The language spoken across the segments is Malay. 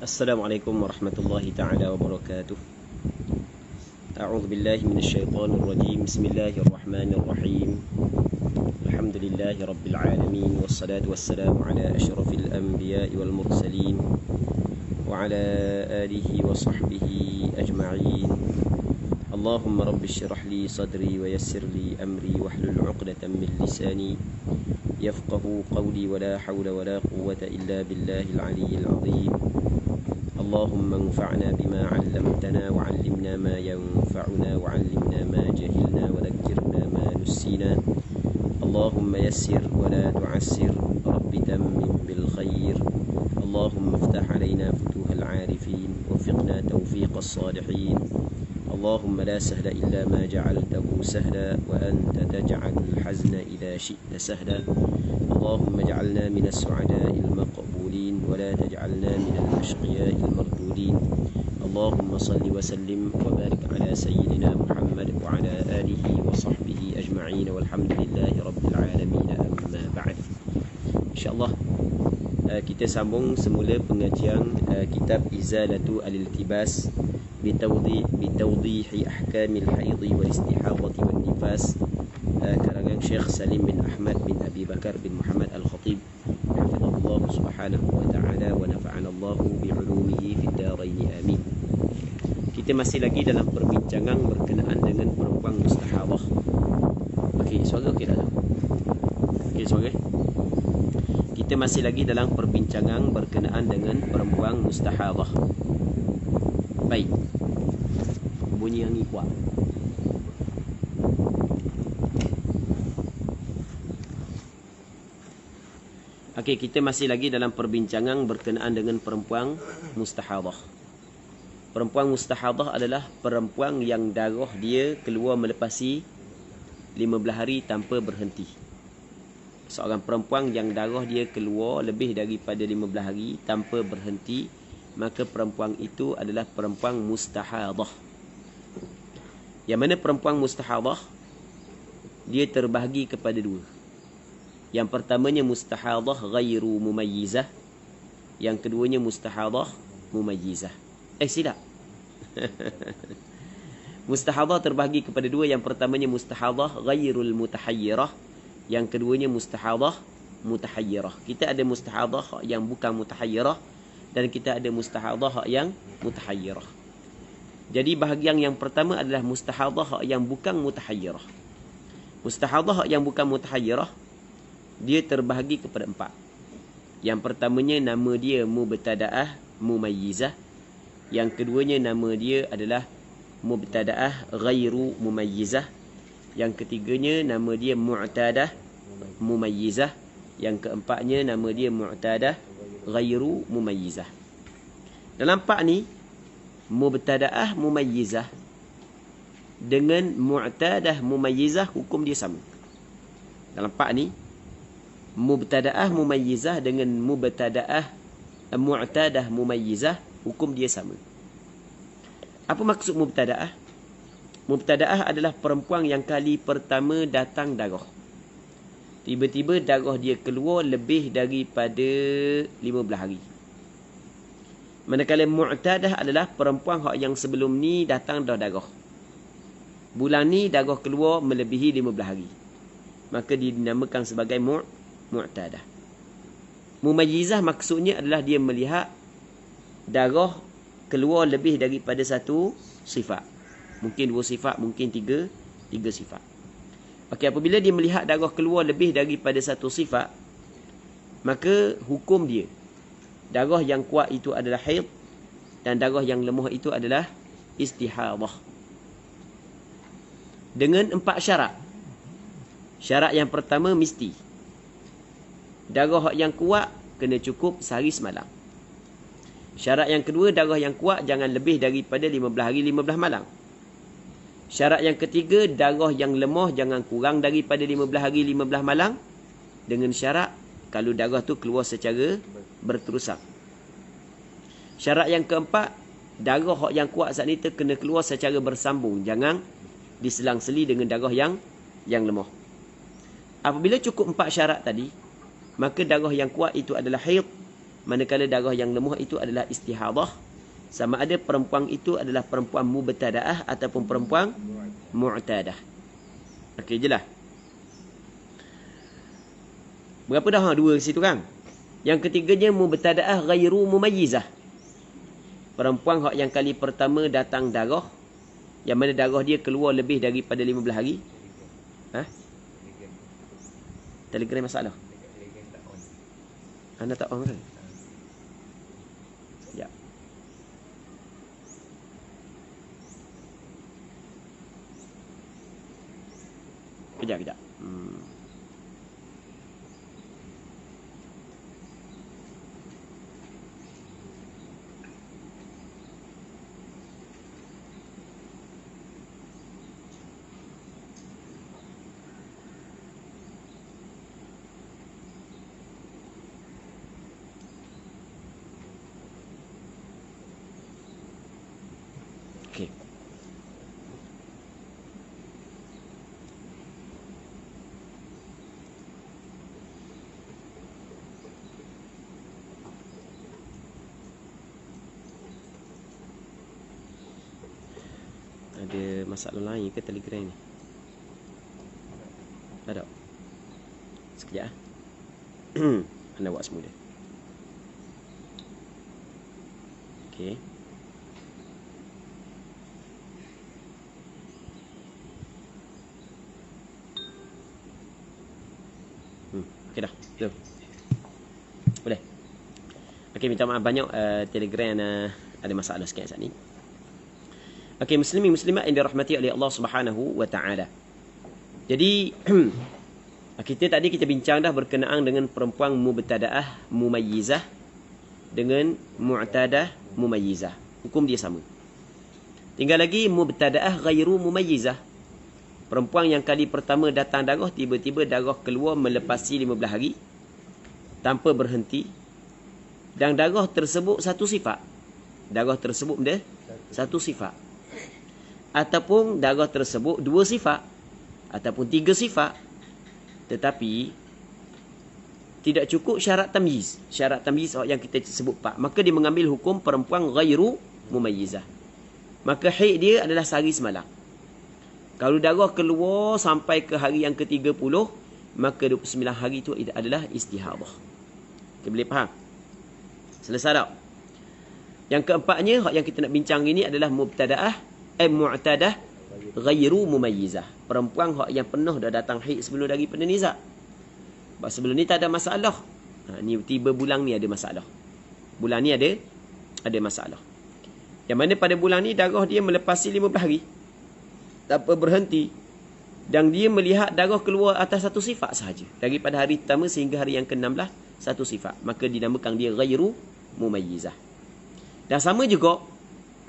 Assalamualaikum warahmatullahi ta'ala wabarakatuh. A'udzu billahi minasyaitonir rajim. Bismillahirrahmanirrahim. Alhamdulillahi rabbil alamin wassalatu wassalamu ala asyrafil anbiya'i wal mursalin wa ala alihi wa sahbihi ajma'in. Allahumma rabbi shrah li sadri wa yassir li amri wahlul 'uqdatam min lisani yafqahu qawli wa la hawla wa la quwwata illa billahil 'aliyyil 'azim. اللهم انفعنا بما علمتنا وعلمنا ما ينفعنا وعلمنا ما جهلنا وذكرنا ما نسينا اللهم يسر ولا تعسر رب تمم بالخير اللهم افتح علينا فتوح العارفين وفقنا توفيق الصالحين اللهم لا سهل إلا ما جعلته سهلا وأنت تجعل الحزن إذا شئت سهلا اللهم اجعلنا من السعداء المقبولين ولا تجعلنا من الأشقياء المردودين اللهم صل وسلم وبارك على سيدنا محمد وعلى آله وصحبه أجمعين والحمد لله رب العالمين أما بعد. InsyaAllah kita sambung semula pengajian kitab Izalatu al-Iltibas bitawdihi ahkamil haidhi wal istihadati wal nifas karangan Syekh Salim bin Ahmad bin Abi Bakar bin Muhammad Al-Khatib hafizahullah subhanahu wa ta'ala wa nafa'ana Allah bi'ulumihi fid darain amin. Kita masih lagi dalam perbincangan berkenaan dengan perempuan mustahadah. Okey, suara okey tak? Okey, suara. Kita masih lagi dalam perbincangan berkenaan dengan perempuan mustahadah. Baik. Bunyi yang ni kuat. Okey, kita masih lagi dalam perbincangan berkenaan dengan perempuan mustahadah. Perempuan mustahadah adalah perempuan yang darah dia keluar melepasi 15 hari tanpa berhenti. Seorang perempuan yang darah dia keluar lebih daripada 15 hari tanpa berhenti, maka perempuan itu adalah perempuan mustahadah. Yang mana perempuan mustahadah dia terbahagi kepada dua. Yang pertamanya mustahadah ghairu mumayyizah, yang keduanya mustahadah mumayyizah. Silap. Mustahadah terbahagi kepada dua. Yang pertamanya mustahadah ghairul mutahayyirah, yang keduanya mustahadah mutahayyirah. Kita ada mustahadah yang bukan mutahayyirah dan kita ada mustahadah yang mutahayyirah. Jadi bahagian yang pertama adalah mustahadah yang bukan mutahayyirah. Mustahadah yang bukan mutahayyirah dia terbahagi kepada empat. Yang pertamanya nama dia mubtada'ah mumayyizah. Yang keduanya nama dia adalah mubtada'ah ghairu mumayyizah. Yang ketiganya nama dia mu'tadah mumayyizah. Yang keempatnya nama dia mu'tadah ghairu mumayyizah. Dalam empat ni, mubtada'ah mumayyizah dengan mu'tadah mumayyizah hukum dia sama. Dalam empat ni, mubtada'ah mumayyizah dengan mubtada'ah mu'tadah mumayyizah hukum dia sama. Apa maksud mubtada'ah? Mubtada'ah adalah perempuan yang kali pertama datang darah. Tiba-tiba darah dia keluar lebih daripada 15 hari. Manakala mu'tadah adalah perempuan yang sebelum ni datang darah. Bulan ni darah keluar melebihi 15 hari. Maka dinamakan sebagai mu'tadah. Mumayyizah maksudnya adalah dia melihat darah keluar lebih daripada satu sifat. Mungkin dua sifat, mungkin tiga sifat. Okey, apabila dia melihat darah keluar lebih daripada satu sifat, maka hukum dia, darah yang kuat itu adalah haid dan darah yang lemah itu adalah istihadah. Dengan empat syarat. Syarat yang pertama mesti darah yang kuat kena cukup sehari semalam. Syarat yang kedua, darah yang kuat jangan lebih daripada 15 hari 15 malam. Syarat yang ketiga, darah yang lemah jangan kurang daripada 15 hari 15 malam. Dengan syarat kalau darah tu keluar secara berterusan. Syarat yang keempat, darah yang kuat saat ni kena keluar secara bersambung, jangan diselang-seli dengan darah yang lemah. Apabila cukup empat syarat tadi, maka darah yang kuat itu adalah haid manakala darah yang lemah itu adalah istihadah. Sama ada perempuan itu adalah perempuan mubtadaah ataupun perempuan mu'tadah. Okey, jelas. Berapa dah? Dua situ kan. Yang ketiganya mubtadaah ghairu mumayyizah. Perempuan hak yang kali pertama datang darah, yang mana darah dia keluar lebih daripada 15 hari. Telegram masalah. Anda tak on kan? Ya. Kejap. Okey. Ada masalah lain ke Telegram ni? Tak ada. Sekejap. Anda buat semula. Okey. Okey dah. Betul. Boleh. Okey, minta maaf banyak Telegram ada masalah sikit saat ni. Okey, muslimin muslimat yang dirahmati oleh Allah Subhanahu wa taala. Jadi kita bincang dah berkenaan dengan perempuan mubtadaah mumayyizah dengan mu'tadah mumayyizah. Hukum dia sama. Tinggal lagi mubtadaah ghairu mumayyizah. Perempuan yang kali pertama datang darah, tiba-tiba darah keluar melepasi 15 hari tanpa berhenti, dan darah tersebut satu sifat. Darah tersebut benda satu sifat. Ataupun darah tersebut dua sifat ataupun tiga sifat, tetapi tidak cukup syarat tamyiz. Syarat tamyiz yang kita sebut 4, maka dia mengambil hukum perempuan ghairu mumayyizah. Maka haid dia adalah sehari semalam. Kalau darah keluar sampai ke hari yang ke-30, maka 29 hari itu adalah istihadah. Kita boleh faham? Selesai tak? Yang keempatnya, yang kita nak bincang ini adalah mu'tadah ghairu mumayyizah. Perempuan yang pernah dah datang haid sebelum daripada nizak. Sebelum ni tak ada masalah. Ni tiba bulan ni ada masalah. Bulan ni ada masalah. Yang mana pada bulan ni darah dia melepasi 15 hari tanpa berhenti, dan dia melihat darah keluar atas satu sifat sahaja daripada hari pertama sehingga hari yang ke-16, satu sifat, maka dinamakan dia ghairu mumayyizah. Dan sama juga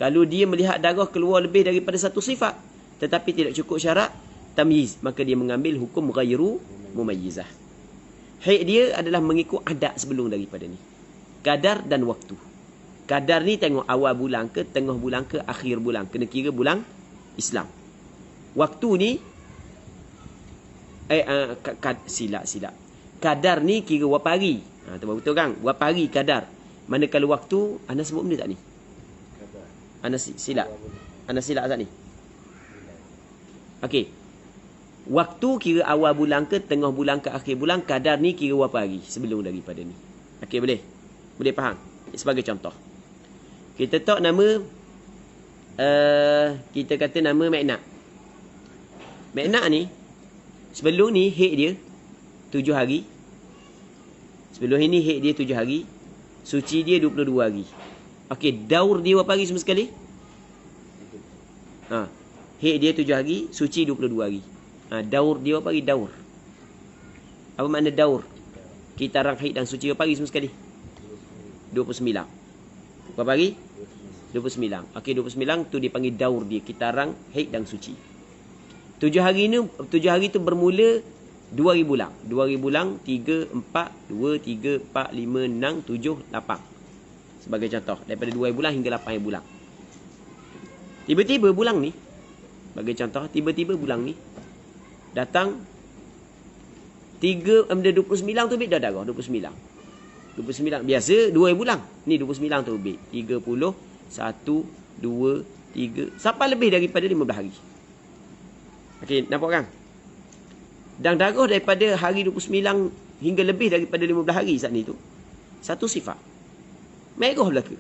kalau dia melihat darah keluar lebih daripada satu sifat tetapi tidak cukup syarat tamyiz, maka dia mengambil hukum ghairu mumayyizah. Haid dia adalah mengikut adat sebelum daripada ni, kadar dan waktu. Kadar ni tengok awal bulan ke, tengah bulan ke, akhir bulan, kena kira bulan Islam. Waktu ni silap. Kadar ni kira berapa hari. Betul kan? Berapa hari kadar. Manakala waktu, anda sebut benda tak ni? Anda silap. Anda silap tak ni? Okey. Waktu kira awal bulan ke, tengah bulan ke, akhir bulan. Kadar ni kira berapa hari sebelum daripada ni. Okey, boleh? Boleh faham? Sebagai contoh, kita tak nama kita kata nama Meknak. Meknak ni sebelum ni haid dia 7 hari. Sebelum ini haid dia 7 hari. Suci dia 22 hari. Okey, daur dia berapa hari semua sekali? Haid dia 7 hari, suci 22 hari. Daur dia berapa hari? Daur. Apa makna daur? Kita orang haid dan suci berapa hari semua sekali? 29. Berapa hari? 29. Okey, 29 tu dipanggil daur dia. Kita orang haid dan suci. 7 hari tu bermula 2 hari bulan. 2 hari bulan 3, 4, 2, 3, 4, 5, 6, 7, 8. Sebagai contoh, daripada 2 hari bulan hingga 8 hari bulan. Tiba-tiba bulan ni, sebagai contoh, tiba-tiba bulan ni datang 29 tu dah darah 29. 29 biasa 2 bulan. Ni 29 tu lebih. 30, 1, 2, 3 sampai lebih daripada 15 hari. Okey, nampak kan? Dan darah daripada hari 29 hingga lebih daripada 15 hari saat ni tu. Satu sifat. Merah belaka.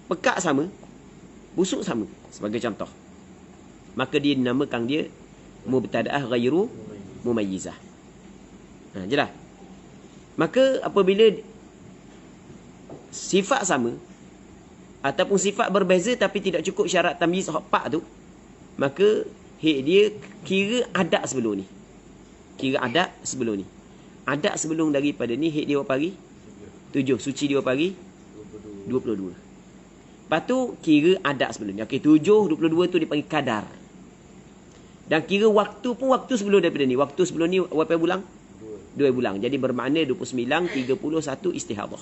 Pekat sama, busuk sama sebagai contoh. Maka dia dinamakan dia mubtadaah ghairu mumayyizah. Jelas. Maka apabila sifat sama ataupun sifat berbeza tapi tidak cukup syarat tamyiz hak tu, maka hak dia kira adat sebelum ni. Adat sebelum daripada ni hak dia berapa hari? 7. Suci dia berapa hari? 22. Lepas tu kira adat sebelum ni. Okey, 7, 22 tu dipanggil kadar. Dan kira waktu pun waktu sebelum daripada ni. Waktu sebelum ni berapa bulan? 2 bulan. Jadi bermakna 29, 30, 1 istihadah.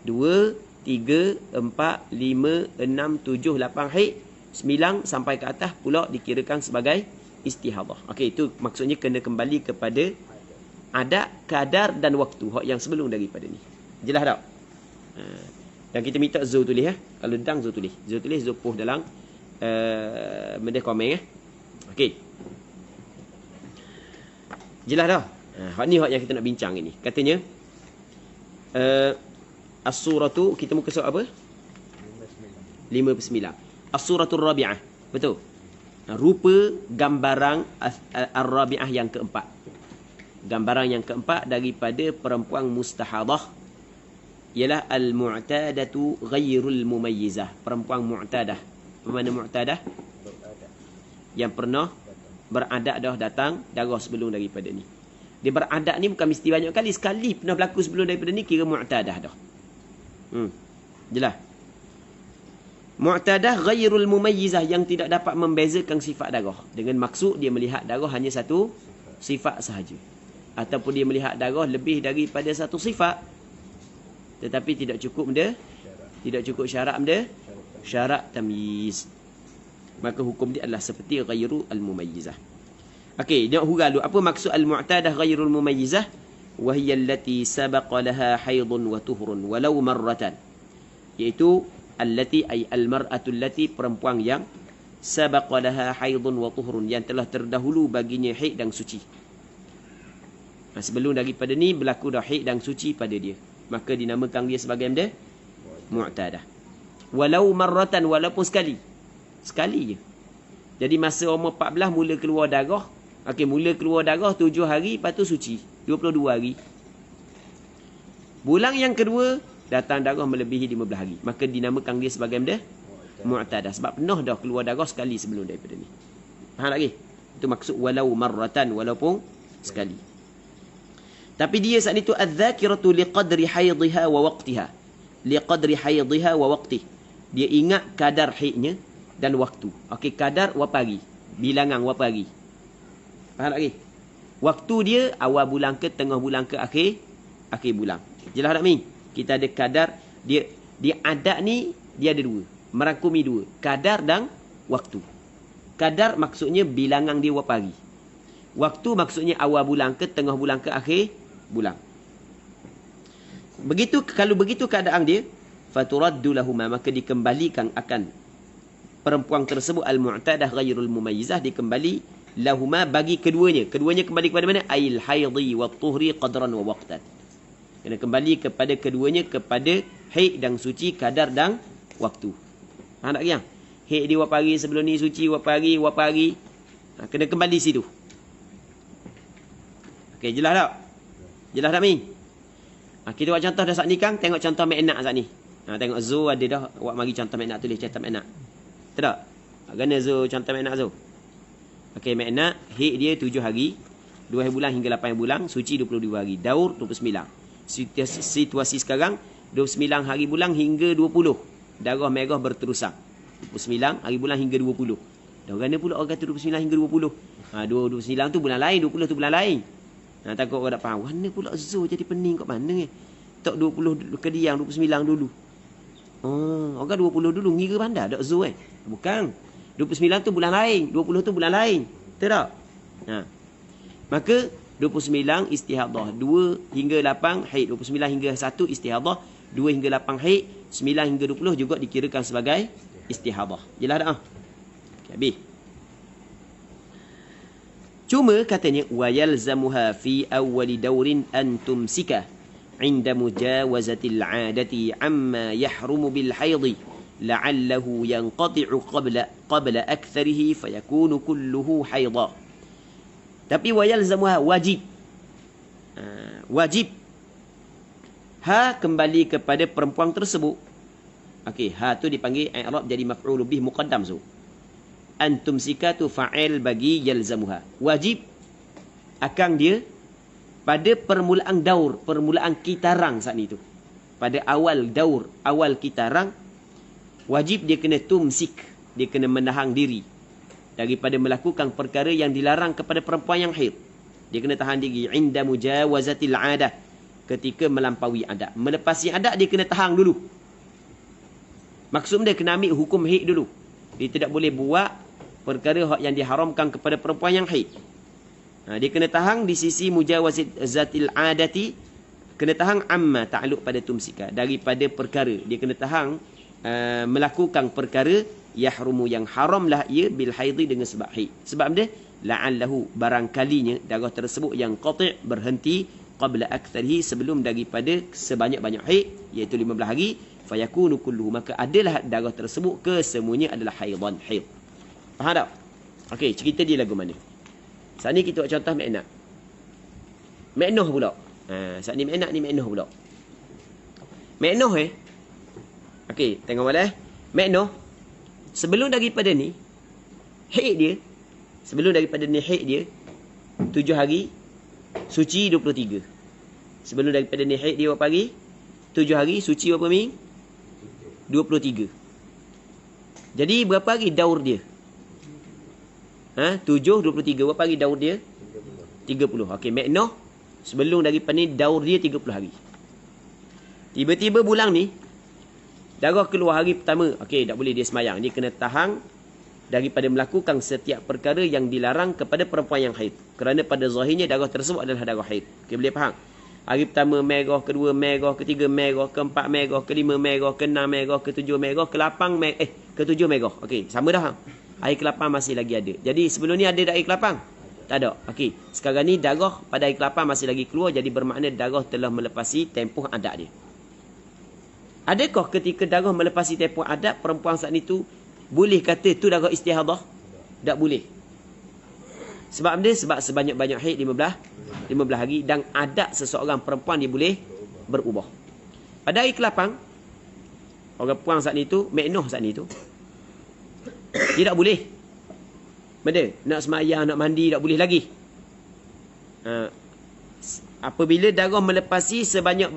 2, 3, 4, 5, 6, 7, 8 haid. 9 sampai ke atas pula dikirakan sebagai istihadah. Okey, itu maksudnya kena kembali kepada adat, kadar dan waktu. Hak yang sebelum daripada ni. Jelas tak? Dan kita minta Zul tulis ya. Kalau dang Zul tulis. Zul tulis, Zul post dalam benda komen ya. Okey. Jelas dah? Hak ni hak yang kita nak bincang ini. Katanya as-suratu, kita muka surat apa? 59. As-suratul rabi'ah. Betul. Rupa gambaran ar-rabi'ah yang keempat. Gambaran yang keempat daripada perempuan mustahadah ialah al-mu'tadatu ghairul mumayyizah. Perempuan mu'tadah. Apa makna mu'tadah? Yang pernah beradat dah datang darah sebelum daripada ni. Dia beradat ni bukan mesti banyak kali. Sekali pernah berlaku sebelum daripada ni kira mu'tadah dah. Jelas. Mu'tadah ghairul mumayyizah, yang tidak dapat membezakan sifat darah. Dengan maksud dia melihat darah hanya satu sifat sahaja. Ataupun dia melihat darah lebih daripada satu sifat. Tetapi tidak cukup benda. Tidak cukup syarat benda. Syarat tamyiz. Maka hukum dia adalah seperti ghairu al-mumayyizah. Okey, dia huraikan dulu. Apa maksud al-mu'tadah ghairul mumayyizah? Wa hiya allati sabaqa laha haidun wa tuhurun walau marratan. Iaitu allati ay al-mar'atu allati, perempuan yang sabaqa laha haidun wa tuhurun, yang telah terdahulu baginya haid dan suci. Sebelum daripada ni berlaku dah haid dan suci pada dia, maka dinamakan dia sebagai benda mu'tadah. Walau marratan, walaupun sekali je. Jadi masa umur 14 mula keluar darah. Okey, mula keluar darah 7 hari, lepas tu suci 22 hari. Bulan yang kedua datang darah melebihi 15 hari, maka dinamakan dia sebagai benda mu'tadah. Sebab pernah dah keluar darah sekali sebelum daripada ni. Faham lagi? Itu maksud walau marratan, walaupun sekali. Tapi dia saat itu adz-dzakiratu liqadri haidhiha wa waqtiha. Liqadri haidhiha wa waqtih. Dia ingat kadar haidnya dan waktu. Okey, kadar berapa hari? Bilangan berapa hari? Faham lagi? Waktu dia awal bulan ke, tengah bulan ke, akhir bulan. Jelas tak Min? Kita ada kadar, dia adat ni dia ada dua, merangkumi dua, kadar dan waktu. Kadar maksudnya bilangan dia berapa hari. Waktu maksudnya awal bulan ke, tengah bulan ke, akhir bulan. Begitu, kalau begitu keadaan dia, faturaddu lahuma, maka dikembalikan akan perempuan tersebut al-mu'tadah ghairul mumayyizah, dikembali lahuma bagi keduanya. Keduanya kembali kepada mana? Ail haidhi wa tuhri qadran wa waqtan. Kena kembali kepada keduanya, kepada haid dan suci, kadar dan waktu. Faham tak yang? Haid dia berapa hari sebelum ni, suci berapa hari. Kena kembali situ. Okey, jelas tak? Jelas tak Min? Kita buat contoh dah saat ni Kang. Tengok contoh Meknak saat ni. Tengok Zo ada dah. Awak mari contoh Meknak, tulis cetak Meknak. Tak? Gana Zo contoh Meknak Zo. Okey, Meknak haid dia 7 hari, 2 bulan hingga 8 bulan, suci 22 hari, daur 29. Situasi sekarang 29 hari bulan hingga 20. Darah merah berterusan. 29 hari bulan hingga 20. Dah gana pula orang kata 29 hingga 20. 29 tu bulan lain, 20 tu bulan lain. Takut orang tak faham. Mana pula Zo jadi pening kat mana ni? Tak 20 kediang, 29 dulu. Orang 20 dulu ngira bandar tak Zo Bukan. 29 tu bulan lain, 20 tu bulan lain. Betul tak? Maka 29 istihadah, 2 hingga 8 haid, 29 hingga 1 istihadah, 2 hingga 8 haid, 9 hingga 20 juga dikirakan sebagai istihadah. Jelas tak? Okay, habis. Cuma katanya wa yalzamuha fi awwali dawrin an tumsika 'inda mujawazatil 'adati amma yahrumu bil haidhi la'allahu yanqati'u qabla aktharihi fayakunu kulluhu haidha. Tapi wa yalzamuha wajib. Wajib ha kembali kepada perempuan tersebut. Okey, ha tu dipanggil i'rab jadi maf'ul bih muqaddam tu. Antum sikatu fa'il bagi yalzamuha. Wajib akan dia pada permulaan daur, permulaan kitarang saat itu. Pada awal daur, awal kitarang, wajib dia kena tumsik, dia kena menahan diri daripada melakukan perkara yang dilarang kepada perempuan yang haid. Dia kena tahan diri inda mujawazatil 'adah, ketika melampaui adat. Melepasi adat dia kena tahan dulu. Maksud dia kena ambil hukum haid dulu. Dia tidak boleh buat perkara yang diharamkan kepada perempuan yang haid. Dia kena tahan di sisi mujawazatil 'adati, kena tahan amma ta'alluq pada tumsika, daripada perkara. Dia kena tahan melakukan perkara yahrumu yang haramlah ia bil haidhi dengan sebab haid. Sebab dia la'allahu barangkalinya darah tersebut yang qati' berhenti qabla aktsarihi sebelum daripada sebanyak-banyak haid iaitu 15 hari fayakunu kulluhu, maka adalah darah tersebut kesemuanya adalah haidan, haid. Faham tak? Okey, cerita dia lagu mana? Saat ni kita buat contoh Ma'nah. Ma'nah pula. Saat ni Ma'nah ni Ma'nah pula. Ma'nah okey, tengok balik Ma'nah sebelum daripada ni haid dia, sebelum daripada ni haid dia 7 hari suci 23. Sebelum daripada ni haid dia berapa hari? 7 hari suci berapa minggu? 23. Jadi berapa hari daur dia? 7 23. Berapa hari daur dia? 30. Okey, Ma'nah sebelum daripada ni daur dia 30 hari. Tiba-tiba bulan ni darah keluar hari pertama. Okey, tak boleh dia semayang. Dia kena tahan daripada melakukan setiap perkara yang dilarang kepada perempuan yang haid. Kerana pada zahirnya darah tersebut adalah darah haid. Okey, boleh faham? Hari pertama merah, kedua merah, ketiga merah, keempat merah, kelima merah, keenam merah, ketujuh merah, ke-8 merah, ke-7 merah. Okey, sama dah. Hari ke-8 masih lagi ada. Jadi sebelum ni ada hari ke-8? Tak ada. Okey, sekarang ni darah pada hari ke-8 masih lagi keluar, jadi bermakna darah telah melepasi tempoh adat dia. Adakah ketika darah melepasi tempoh adat, perempuan saat itu boleh kata tu darah istihadah? Tak boleh. Sebab dia sebab sebanyak-banyak haid 15 hari dan adat seseorang perempuan dia boleh berubah. Pada hari ke-8 orang puang saat itu, Ma'nah saat itu, dia tak boleh. Benda nak semayang, nak mandi tak boleh lagi. Apabila darah melepasi sebanyak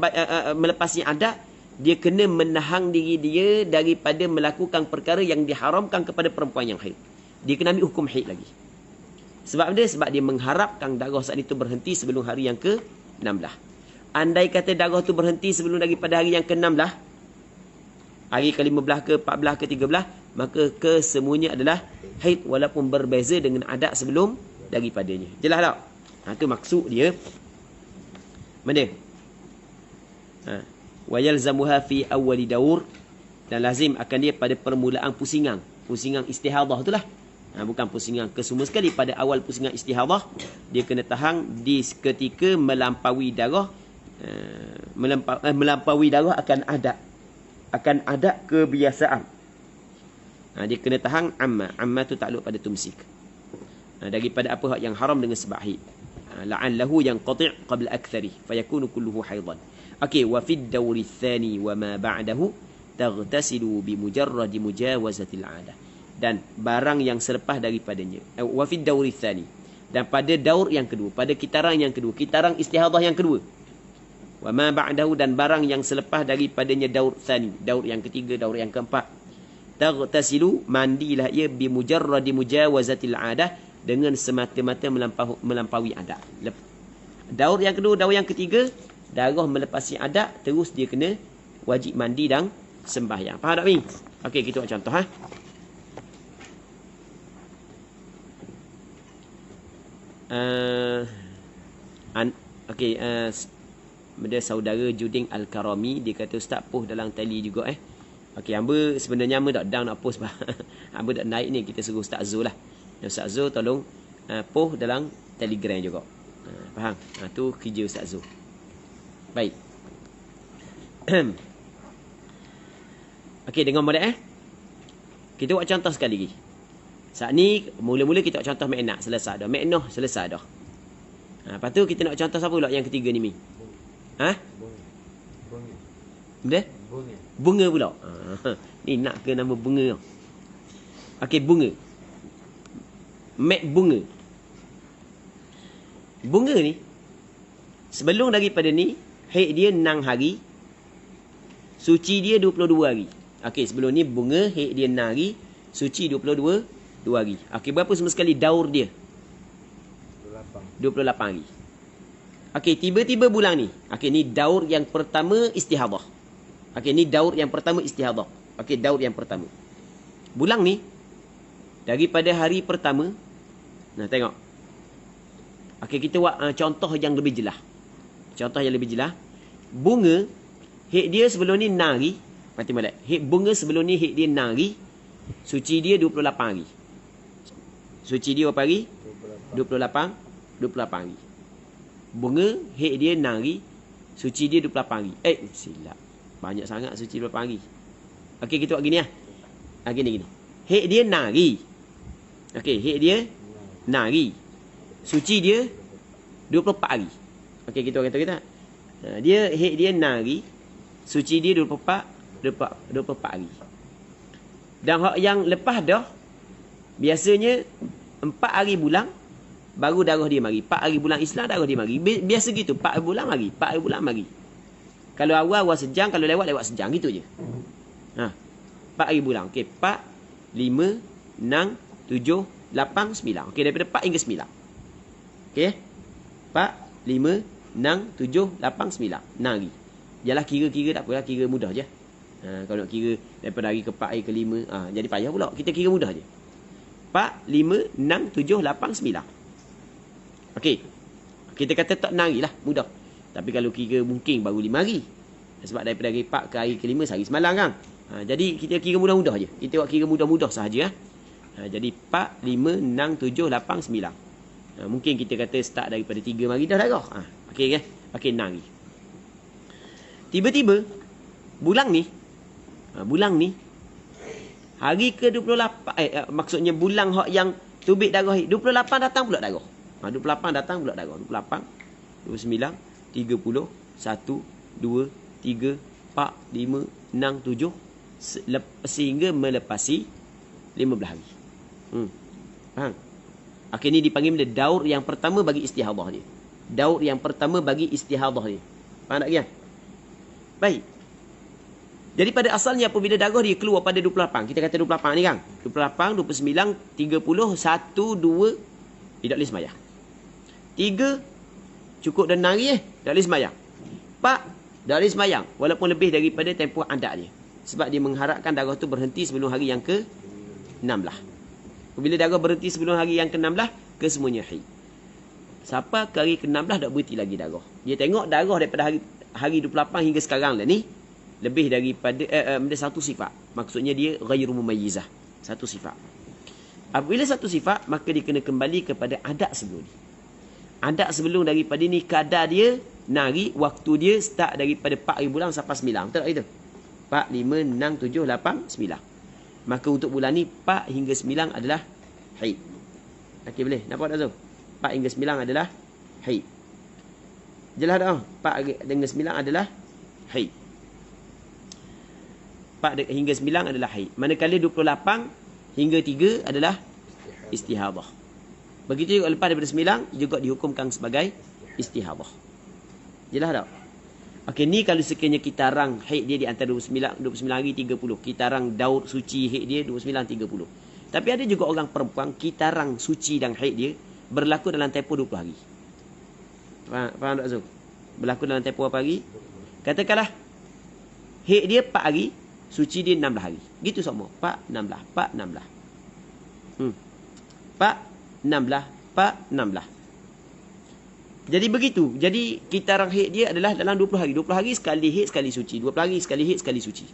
melepasi adat, dia kena menahan diri dia daripada melakukan perkara yang diharamkan kepada perempuan yang haid. Dia kena ambil hukum haid lagi. Sebab dia mengharapkan darah saat itu berhenti sebelum hari yang ke-16. Andai kata darah tu berhenti sebelum daripada hari yang ke-16, hari ke-15 ke-14 ke-13, maka kesemuanya adalah haid walaupun berbeza dengan adat sebelum daripadanya. Jelas tak? Itu maksud dia. Mana? Wa yalzamuha fi awwali daur, dan lazim akan dia pada permulaan pusingan istihadah itulah. Bukan pusingan kesemua sekali, pada awal pusingan istihadah dia kena tahan di ketika melampaui darah melampaui darah akan adat kebiasaan. Dia kena tahan amma tu takluk pada tumsik, daripada apa yang haram dengan sebab haid. La'allahu yang qati' qabla akthari fayakunu kulluhu haidan. Okey, wa fid dawri tsani wa ma ba'dahu taghtasilu bi mujarradi mujawazatil 'adah. Dan barang yang selepas daripadanya, wa fid dawri tsani, dan pada daur yang kedua, pada kitaran yang kedua, kitaran istihadah yang kedua, wa ma ba'dahu, dan barang yang selepas daripadanya daur tsani, daur yang ketiga, daur yang keempat, taghtasilu, mandilah ia bi mujarradi mujawazatil 'adah, dengan semata-mata melampaui adat. Daur yang kedua, daur yang ketiga, darah melepasi adat, terus dia kena wajib mandi dan sembahyang. Faham tak, Mi? Okey, kita buat contoh. Okey, dia saudara Juding Al-Karami, dia kata ustaz post dalam tali juga Okey, hamba sebenarnya hamba tak down nak post bah. Hamba tak naik ni, kita suruh Ustaz Zul lah. Ustaz Zul tolong post dalam Telegram juga. Faham? Tu kerja Ustaz Zul. Baik. Okey, dengar molek Kita buat contoh sekali lagi. Saat ni mula-mula kita buat contoh makna selesai dah. Makna selesai dah. Lepas tu kita nak contoh siapa pula yang ketiga ni Mi? Bunga. Bunga pula. Ni nak ke nama bunga. Okey, bunga. Mek bunga. Bunga ni sebelum daripada ni haid dia 6 hari. Suci dia 22 hari. Okey, sebelum ni bunga haid dia 6 hari, suci 22 hari. Okey, berapa semua sekali daur dia? 28 hari. Okey, tiba-tiba bulan ni. Okey, ni daur yang pertama istihadah. Okey, ni daur yang pertama istihadah. Okey, daur yang pertama. Bulan ni daripada hari pertama. Nah, tengok. Okey, kita buat contoh yang lebih jelas. Contoh yang lebih jelas. Bunga haid dia sebelum ni 6 hari. Mati molek. Haid bunga sebelum ni haid dia 6 hari. Suci dia 28 hari. Suci dia berapa hari? 28 hari. Bunga haid dia 6 hari. Suci dia 28 hari. Silap. Banyak sangat suci 28 hari. Okey, kita buat gini lah. Gini. Haid dia 6 hari. Okey, haid dia 6 hari. Suci dia 24 hari. Okey, kita kata. Dia haid dia 6 hari. Suci dia 24 hari. Dan hak yang lepas dah, biasanya 4 hari bulan baru darah dia mari. 4 hari bulan Islam darah dia mari. Biasa gitu, 4 hari bulan mari. 4 hari bulan mari. Kalau awal sejam, kalau lewat sejam, gitu je. 4 hari bulan. Okey, 4, 5, 6, 7, 8, 9. Okey, daripada 4 hingga 9. Okey. 4, 5, 6, 7, 8, 9. 6 hari. Yalah, kira-kira tak apalah, kira mudah je. Kalau nak kira daripada hari ke 4, hari ke 5, jadi payah pula. Kita kira mudah je. 4, 5, 6, 7, 8, 9. Okey. Kita kata tak 6 hari lah, mudah. Tapi kalau kira mungkin baru 5 hari. Sebab daripada hari 4 ke hari ke 5 sehari semalam kan. Jadi kita kira mudah-mudah je. Kita buat kira mudah-mudah sahaja. Jadi 4, 5, 6, 7, 8, 9. Mungkin kita kata start daripada 3 hari dah darah. Okey kan? Okey, 6 hari. Tiba-tiba bulan ni hari ke 28, maksudnya bulan hak yang tubik darah 28 datang pula darah. 28 datang pula darah. 28, 29, 30, 1, 2, 3, 4, 5, 6, 7 sehingga melepasi 15 hari. Faham? Okey, ni dipanggil daur yang pertama bagi istihadah dia. Daur yang pertama bagi istihadah dia. Faham tak ya? Baik. Jadi pada asalnya apabila darah dia keluar pada 28, kita kata 28 ni kan. 28, 29, 30, 1, 2, tidak boleh sembahyang. 3 cukup dah 6 hari tak boleh sembahyang. 4 tak boleh sembahyang walaupun lebih daripada tempoh adat dia. Sebab dia mengharapkan darah tu berhenti sebelum hari yang ke-16. Apabila darah berhenti sebelum hari yang ke-16, kesemuanya haid. Siapa ke hari ke-16 tak berhenti lagi darah. Dia tengok darah daripada hari 28 hingga sekarang lah ni lebih daripada satu sifat. Maksudnya dia ghairu mumayyizah. Satu sifat. Apabila satu sifat, maka dia kena kembali kepada adat sebelum ni. Adat sebelum daripada ni kadar dia nari, waktu dia start daripada 4 hari bulan sampai 9. Betul tak itu? 4, 5, 6, 7, 8, 9. Maka untuk bulan ni 4 hingga 9 adalah haid. Okey, boleh? Nampak tak tu? 4 hingga 9 adalah haid. Jelas tak? 4 hingga 9 adalah haid. 4 hingga 9 adalah haid. Manakala 28 hingga 3 adalah istihadah. Begitu juga lepas daripada 9 juga dihukumkan sebagai istihadah. Jelas tak? Okey, ni kalau sekiranya kita rang haid dia di antara 29 hari 30. Kita rang daur suci haid dia 29 30. Tapi ada juga orang perempuan kita rang suci dan haid dia berlaku dalam tempoh 20 hari. Faham tak Zul? Berlaku dalam tempoh berapa hari? Katakanlah haid dia 4 hari, suci dia 16 hari. Gitu semua. 4, 16, 4, 16. 4, 16, 4, 16. Jadi begitu. Jadi kitaran haid dia adalah dalam 20 hari. 20 hari sekali haid, sekali suci. 20 hari sekali haid, sekali suci.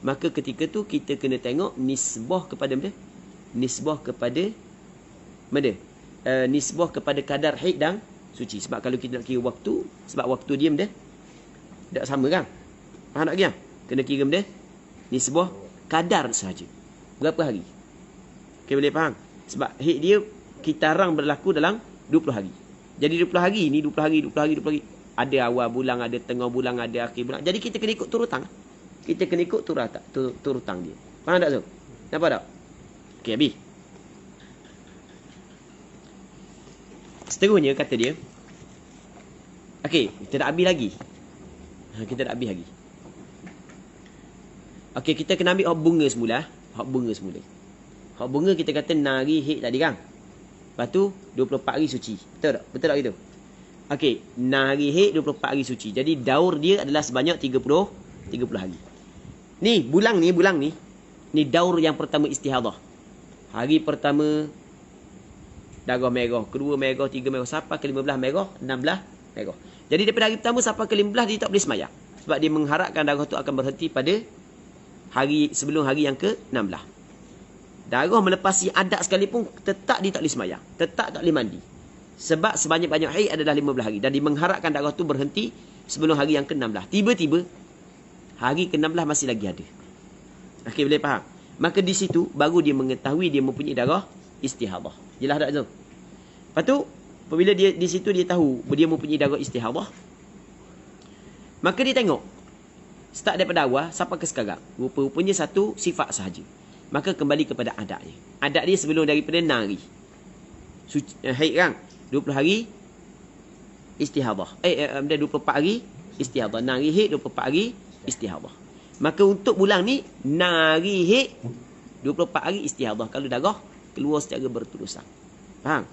Maka ketika tu kita kena tengok nisbah kepada mana? Nisbah kepada mana? Nisbah kepada kadar haid dan suci. Sebab kalau kita nak kira waktu, sebab waktu dia benda tak sama kan? Faham tak kiam? Kena kira benda nisbah kadar sahaja. Berapa hari? Okey, boleh faham? Sebab haid dia kitaran berlaku dalam 20 hari. Jadi 20 hari ni 20 hari. Ada awal bulan, ada tengah bulan, ada akhir bulan. Jadi kita kena ikut turutan. Kita kena ikut turutan dia. Faham tak tu? Nampak tak? Okey, habis. Seterusnya kata dia. Okey, kita nak habis lagi. Kita nak habis lagi. Okey, kita kena ambil hak bunga semula. Hak bunga kita kata nari haid tadi kan? Lepas tu 24 hari suci. Betul tak? Betul tak gitu? Okey, nari haid 24 hari suci. Jadi daur dia adalah sebanyak 30 hari. Ni bulan ni. Ni daur yang pertama istihadah. Hari pertama darah merah, kedua merah, tiga merah, sampai ke 15 merah, 16 merah. Jadi daripada hari pertama sampai ke 15 dia tak boleh semayang. Sebab dia mengharapkan darah tu akan berhenti pada hari sebelum hari yang ke-16. Darah melepasi adat sekalipun tetap dia tak boleh semayang. Tetap tak boleh mandi. Sebab sebanyak-banyak haid adalah 15 hari. Dan dia mengharapkan darah tu berhenti sebelum hari yang ke-16. Tiba-tiba hari ke-16 masih lagi ada. Okey, boleh faham? Maka di situ baru dia mengetahui dia mempunyai darah istihadah. Jelas tak tu? Lepas tu apabila dia di situ dia tahu dia mempunyai darah istihadah, maka dia tengok start daripada awal sampai ke sekarang. Rupa-rupanya satu sifat sahaja. Maka kembali kepada adat dia. Adat dia sebelum daripada nari. Haid kan? 20 hari istihadah. 24 hari istihadah. Nari haid 24 hari istihadah. Maka untuk bulan ni nari haid 24 hari istihadah. Kalau darah keluar secara berterusan. Faham?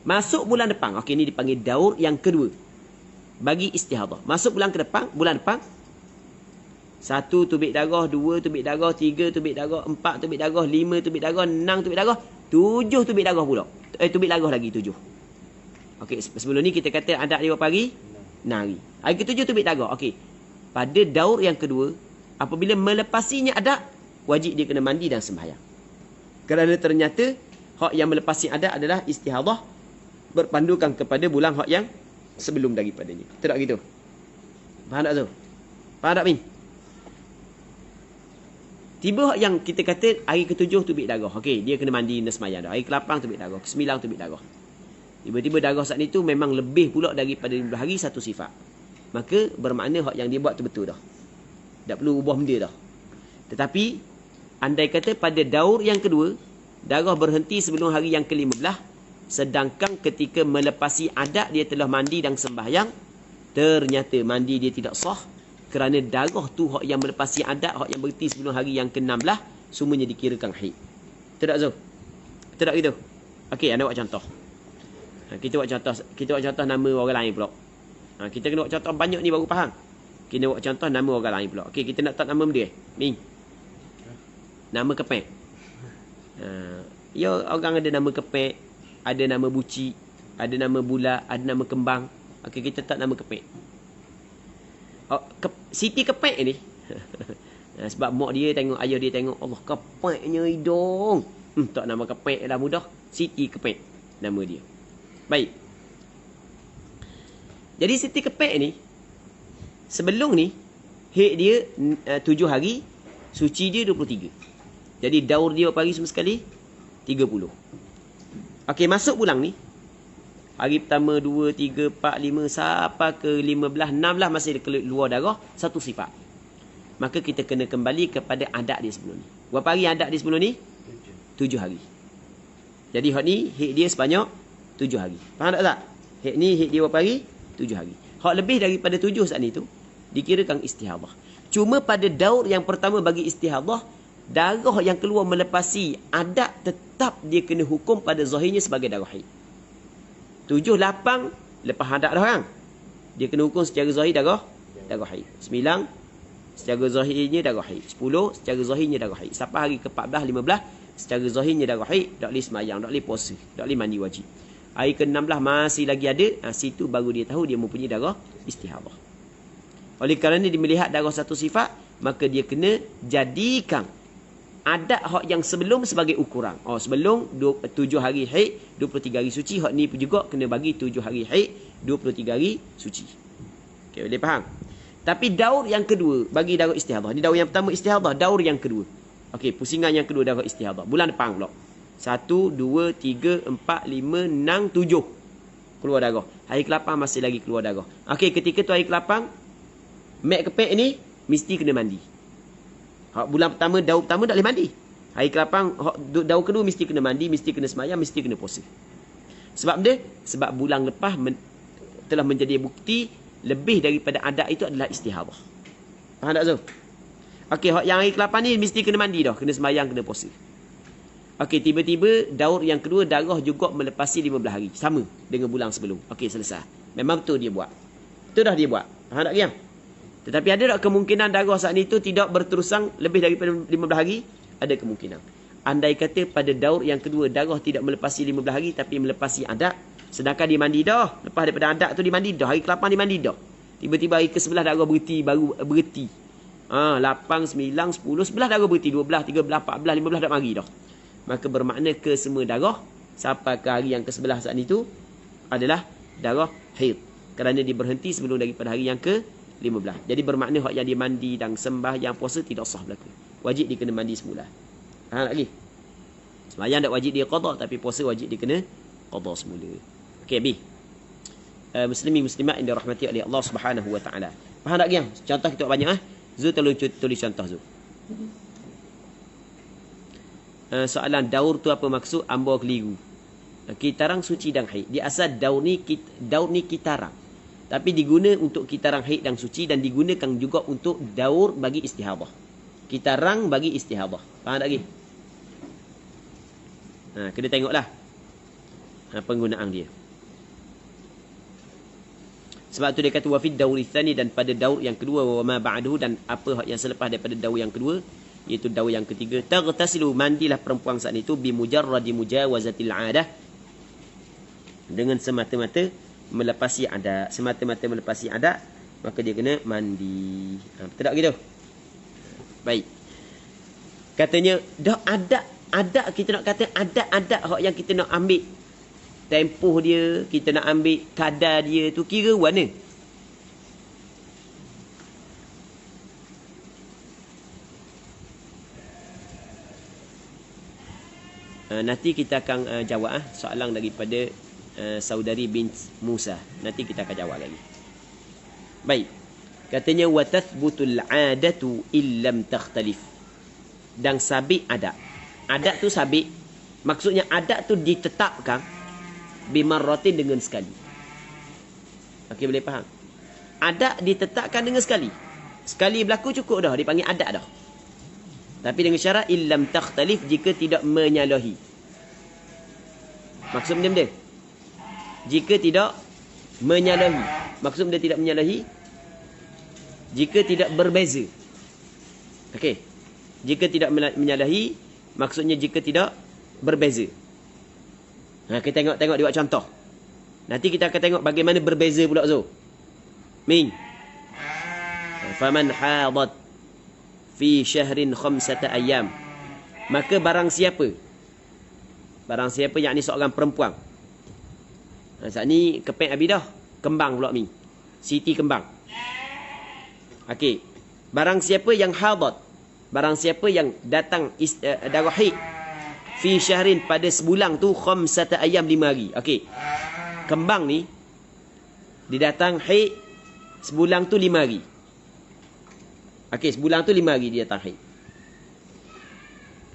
Masuk bulan depan. Okey, ni dipanggil daur yang kedua. Bagi istihadah. Masuk bulan depan. 1 tubik darah, 2 tubik darah, 3 tubik darah, 4 tubik darah, 5 tubik darah, 6 tubik darah, 7 tubik darah pula. Tubik darah lagi 7. Okey, sebelum ni kita kata adat dia berapa hari? Nari. Hari ke-7 tubik darah. Okey. Pada daur yang kedua, apabila melepasinya adat, wajib dia kena mandi dan sembahyang. Kerana ternyata hak yang melepasi adat adalah istihadah berpandukan kepada bulan hak yang sebelum daripadanya. Betul tak gitu? Faham tak tu? Faham tak, Min? Tiba hak yang kita kata hari ke-7 tubik darah. Okey, dia kena mandi dan sembahyang dah. Hari ke-8 tubik darah, ke-9 tubik darah. Tiba-tiba darah saat itu memang lebih pula daripada 15 hari satu sifat. Maka bermakna hak yang dia buat tu betul dah. Tak perlu ubah benda dah. Tetapi andai kata pada daur yang kedua darah berhenti sebelum hari yang ke-15, sedangkan ketika melepasi adat dia telah mandi dan sembahyang, ternyata mandi dia tidak sah kerana darah tu hak yang melepasi adat, hak yang berhenti sebelum hari yang ke-16 semuanya dikirakan haid. Betul tak Zul? Betul tak gitu? Okey, anda buat contoh. Kita buat contoh nama orang lain pula. Kita kena buat contoh banyak ni baru faham. Kita buat contoh nama orang lain pula. Okey, kita nak tahu nama dia. Ni. Nama kepek. Ya, orang ada nama kepek, ada nama buci, ada nama bulat, ada nama kembang. Okey, kita tak nama kepek. Siti kepek ni. Sebab mak dia tengok, ayah dia tengok, Allah, kepeknya hidung. Tak nama kepek dah mudah. Siti kepek nama dia. Baik. Jadi Siti kepek ni, sebelum ni haid dia 7 hari, suci dia 23. Jadi daur dia berapa hari semua sekali? 30. Okey, masuk bulan ni. Hari pertama 2, 3, 4, 5 sampai ke 15, 16 masih keluar darah satu sifat. Maka kita kena kembali kepada adat dia sebelum ni. Berapa hari adat dia sebelum ni? 7 hari. Jadi hak ni haid dia sebanyak 7 hari. Faham tak? Haid ni haid dia berapa hari? 7 hari. Hak lebih daripada 7 saat ni tu dikirakan istihadah. Cuma pada daur yang pertama bagi istihadah, darah yang keluar melepasi adat tetap dia kena hukum pada zahirnya sebagai darah haid. 7, 8 lepas adat dah kan? Dia kena hukum secara zahir darah haid. 9 secara zahirnya darah haid. 10 secara zahirnya darah haid. Sampai hari ke-14, 15 secara zahirnya darah haid, tak boleh semayang, tak boleh puasa, tak boleh mandi wajib. Hari ke-16 masih lagi ada, situ baru dia tahu dia mempunyai darah istihadah. Oleh kerana dia melihat darah satu sifat, maka dia kena jadikan adat hak yang sebelum sebagai ukuran. Sebelum 7 hari haid, 23 hari suci, hak ni juga kena bagi 7 hari haid, 23 hari suci. Okey, boleh faham? Tapi daur yang kedua bagi darah istihadah. Ni daur yang pertama istihadah, daur yang kedua. Okey, pusingan yang kedua darah istihadah. Bulan depan pula. 1, 2, 3, 4, 5, 6, 7. Keluar darah. Hari ke-8 masih lagi keluar darah. Okey, ketika tu hari ke-8, mek kepek ni mesti kena mandi. Hak bulan pertama, daur pertama tak boleh mandi. Hari ke-8, daur kedua mesti kena mandi, mesti kena semayang, mesti kena puasa. Sebab dia? Sebab bulan lepas telah menjadi bukti lebih daripada adat itu adalah istihadah. Faham tak Zul? Okey, yang hari ke-8 ni mesti kena mandi dah, kena semayang, kena puasa. Okey, tiba-tiba daur yang kedua darah juga melepasi 15 hari. Sama dengan bulan sebelum. Okey, selesai. Memang betul dia buat. Itu dah dia buat. Faham tak Kiam? Tetapi ada tak kemungkinan darah saat itu tidak berterusan lebih daripada 15 hari? Ada kemungkinan. Andai kata pada daur yang kedua darah tidak melepasi 15 hari tapi melepasi adat, sedangkan dia mandi dah. Lepas daripada adat tu dia mandi dah. Hari ke-8 dia mandi dah. Tiba-tiba hari ke-11 darah berhenti, baru berhenti. 8, 9, 10, 11 darah berhenti. 12, 13, 14, 15 dah mari dah. Maka bermakna ke semua darah sampai ke hari yang ke-11 saat itu adalah darah haid. Kerana dia berhenti sebelum daripada hari yang ke-15. Jadi bermakna hak yang dia mandi dan sembah yang puasa tidak sah berlaku. Wajib dia kena mandi semula. Faham lagi? Sembahyang tak wajib dia qada, tapi puasa wajib dia kena qada semula. Okey, B. Muslimin muslimat yang dirahmati oleh Allah Subhanahu wa taala. Faham tak Giang? Contoh kita banyak Zul tolong tulis contoh Zul. Soalan daur tu apa maksud? Ambo keliru. Kitarang suci dan haid. Di asal daur ni kitarang. Tapi diguna untuk kitarang haid dan suci dan digunakan juga untuk daur bagi istihadah. Kitarang bagi istihadah. Faham tak lagi? Kena tengoklah penggunaan dia. Sebab tu dia kata wa fid dauri tsani, dan pada daur yang kedua, wa ma ba'dahu, dan apa yang selepas daripada daur yang kedua, iaitu daur yang ketiga, taghtasilu, mandilah perempuan saat itu bi mujarradi mujawazatil 'adah, dengan semata-mata melepasi adat. Semata-mata melepasi adat, maka dia kena mandi. Betul tak gitu? Baik. Katanya dah adat kita nak kata adat hak yang kita nak ambil tempoh dia, kita nak ambil kadar dia tu kira mana? Nanti kita akan jawab soalan daripada saudari bint Musa. Nanti kita akan jawab lagi. Baik. Katanya wa tathbutul 'adatu illam takhtalif. Dan sabit adat. Adat tu sabit. Maksudnya adat tu ditetapkan bimarratin dengan sekali. Okey, boleh faham? Adat ditetapkan dengan sekali. Sekali berlaku cukup dah, dipanggil adat dah. Tapi dengan syarat illam takhtalif, jika tidak menyalahi. Maksud benda-benda? Jika tidak menyalahi. Maksud benda tidak menyalahi? Jika tidak berbeza. Okey. Jika tidak menyalahi, maksudnya jika tidak berbeza. Kita tengok dia buat contoh. Nanti kita akan tengok bagaimana berbeza pula Zul. Min. Faman hadat fi syahrin 5 ayyam. Maka barang siapa yakni seorang perempuan. Saat ni kepek habis dah. Kembang pula Min. Siti kembang. Okey. Barang siapa yang hadat, barang siapa yang datang darah haid fi syahrin, pada sebulan tu 5 ayyam, 5 hari. Okey. Kembang ni dia datang haid sebulan tu 5 hari. Okey, sebulan tu 5 hari dia datang haid.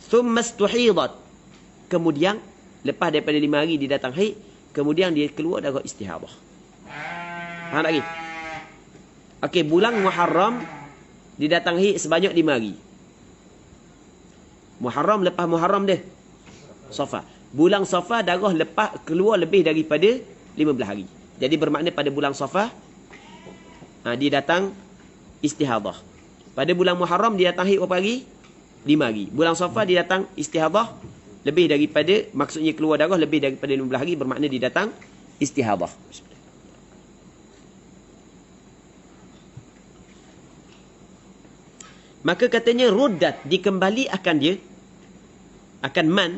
Thumma istuhidat. Kemudian lepas daripada 5 hari dia datang haid, kemudian dia keluar darah istihadah. Faham tak lagi? Okey, bulan Muharram dia datang haid sebanyak 5 hari. Muharram, lepas Muharram dia Safar. Bulan Safar darah lepas keluar lebih daripada 15 hari. Jadi bermakna pada bulan Safar dia datang istihadah. Pada bulan Muharram dia datang haid berapa hari? 5 hari. Bulan Safar dia datang istihadah lebih daripada, maksudnya keluar darah lebih daripada 15 hari, bermakna dia datang istihadah. Maka katanya ruddat, dikembali akan dia, akan man,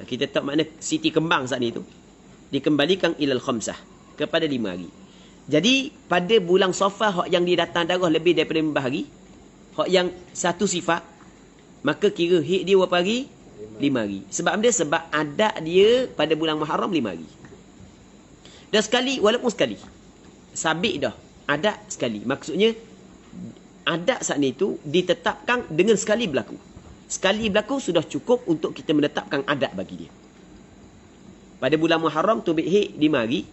kita tahu makna siti kembang saat ni tu, dikembalikan ilal khamsah, kepada 5 hari. Jadi pada bulan Safar hak yang dia datang darah lebih daripada 15 hari, hak yang satu sifat, maka kira hid dia berapa hari? 5 hari. Sebab dia, sebab adat dia pada bulan Muharram 5 hari. Dan sekali, walaupun sekali, sabit dah, adat sekali. Maksudnya adat saat ni tu ditetapkan dengan sekali berlaku. Sekali berlaku sudah cukup untuk kita menetapkan adat bagi dia. Pada bulan Muharram tubik hid 5 hari.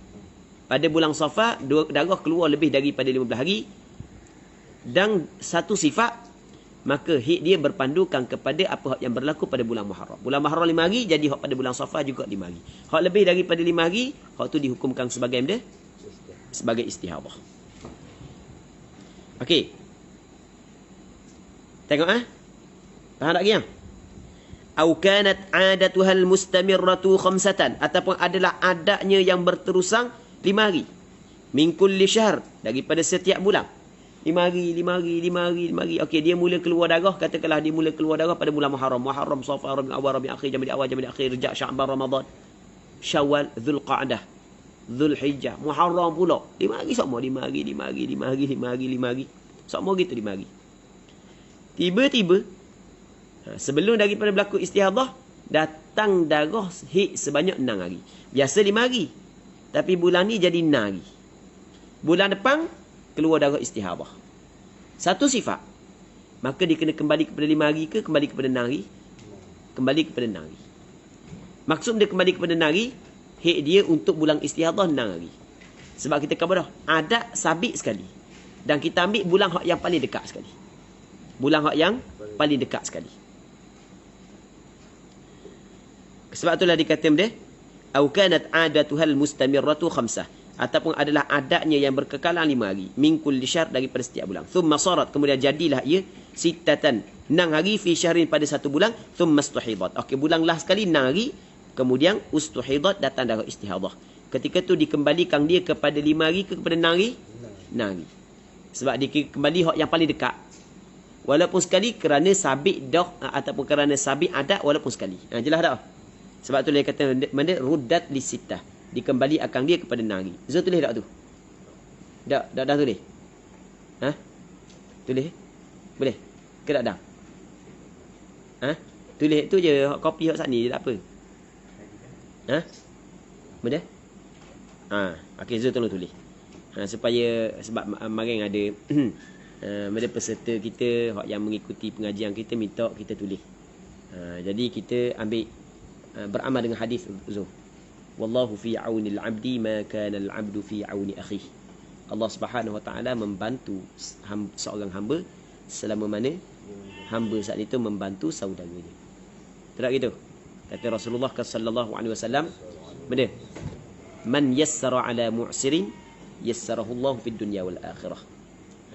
Pada bulan Safar darah keluar lebih daripada 15 hari. Dan satu sifat, maka hid dia berpandukan kepada apa yang berlaku pada bulan Muharram. Bulan Muharram 5 hari, jadi hak pada bulan Safar juga 5 hari. Hak lebih daripada 5 hari, hak tu dihukumkan sebagai benda, sebagai istihadah. Okey. Tengok faham tak lagi yang? Au kanat adatuhal mustamirratu khamsatan, ataupun adalah adatnya yang berterusan 5 hari. Min kulli syahr, daripada setiap bulan. 5 hari, 5 hari, 5 hari, 5 hari. Okey, dia mula keluar darah, katakanlah dia mula keluar darah pada bulan Muharram. Muharram, Safar, Rabiul Awwal, Rabiul Akhir, Jamadil Awal, Jamadil Akhir, Rejab, Sya'ban, Ramadan, Syawal, Dzulqa'dah, Dzulhijjah, Muharram pula. 5 hari semua, 5 hari, 5 hari, 5 hari, 5 hari, 5 hari. Semua gitu 5 hari. Tiba-tiba sebelum daripada berlaku istihadah, datang darah hid sebanyak 6 hari. Biasa 5 hari, tapi bulan ni jadi 6 hari. Bulan depan keluar darah istihadah, satu sifat, maka dia kena kembali kepada 5 hari ke kembali kepada 6 hari? Kembali kepada 6 hari. Maksud dia kembali kepada 6 hari, hid dia untuk bulan istihadah 6 hari. Sebab kita kata dah, adat sabit sekali, dan kita ambil bulan hak yang paling dekat sekali. Bulan hak yang paling dekat sekali. Sebab itulah dikata dia, au kanat adatuhal mustamirratu khamsah, ataupun adalah adatnya yang berkekalan 5 hari. Min kulli syahr, daripada setiap bulan. Thumma sarat, kemudian jadilah ia sittatan, 6 hari fi syahrin, pada satu bulan. Thumma ustuhidat. Okey, bulan lah sekali 6 hari, kemudian ustuhidat, datang darah istihadah. Ketika tu dikembalikan dia kepada 5 hari ke kepada 6 hari? 6 hari. Sebab dia kembali hak yang paling dekat. Walaupun sekali, kerana sabit dah, ataupun kerana sabit adat, walaupun sekali. Jelas tak? Sebab tu dia kata benda ruddat li sittah, dikembali akan dia kepada 6 hari. Zul tulis tak tu? Dah tulis? Tulis? Boleh? Ke tak dah? Tulis tu je, kopi hak saat ni, tak apa. Boleh? Okey, Zul tolong tulis. Supaya, sebab maring ada ada peserta kita hak yang mengikuti pengajian kita minta kita tulis. Jadi kita ambil beramal dengan hadis Zul. Wallahu fi aunil abdi ma kana al abdu fi auni akhihi. Allah Subhanahu wa taala membantu seorang hamba selama mana hamba saat itu membantu saudaranya. Tak gitu? Kata Rasulullah sallallahu alaihi wasallam, benar. Man yassara ala mu'sirin yassarahu Allah fid dunya wal akhirah.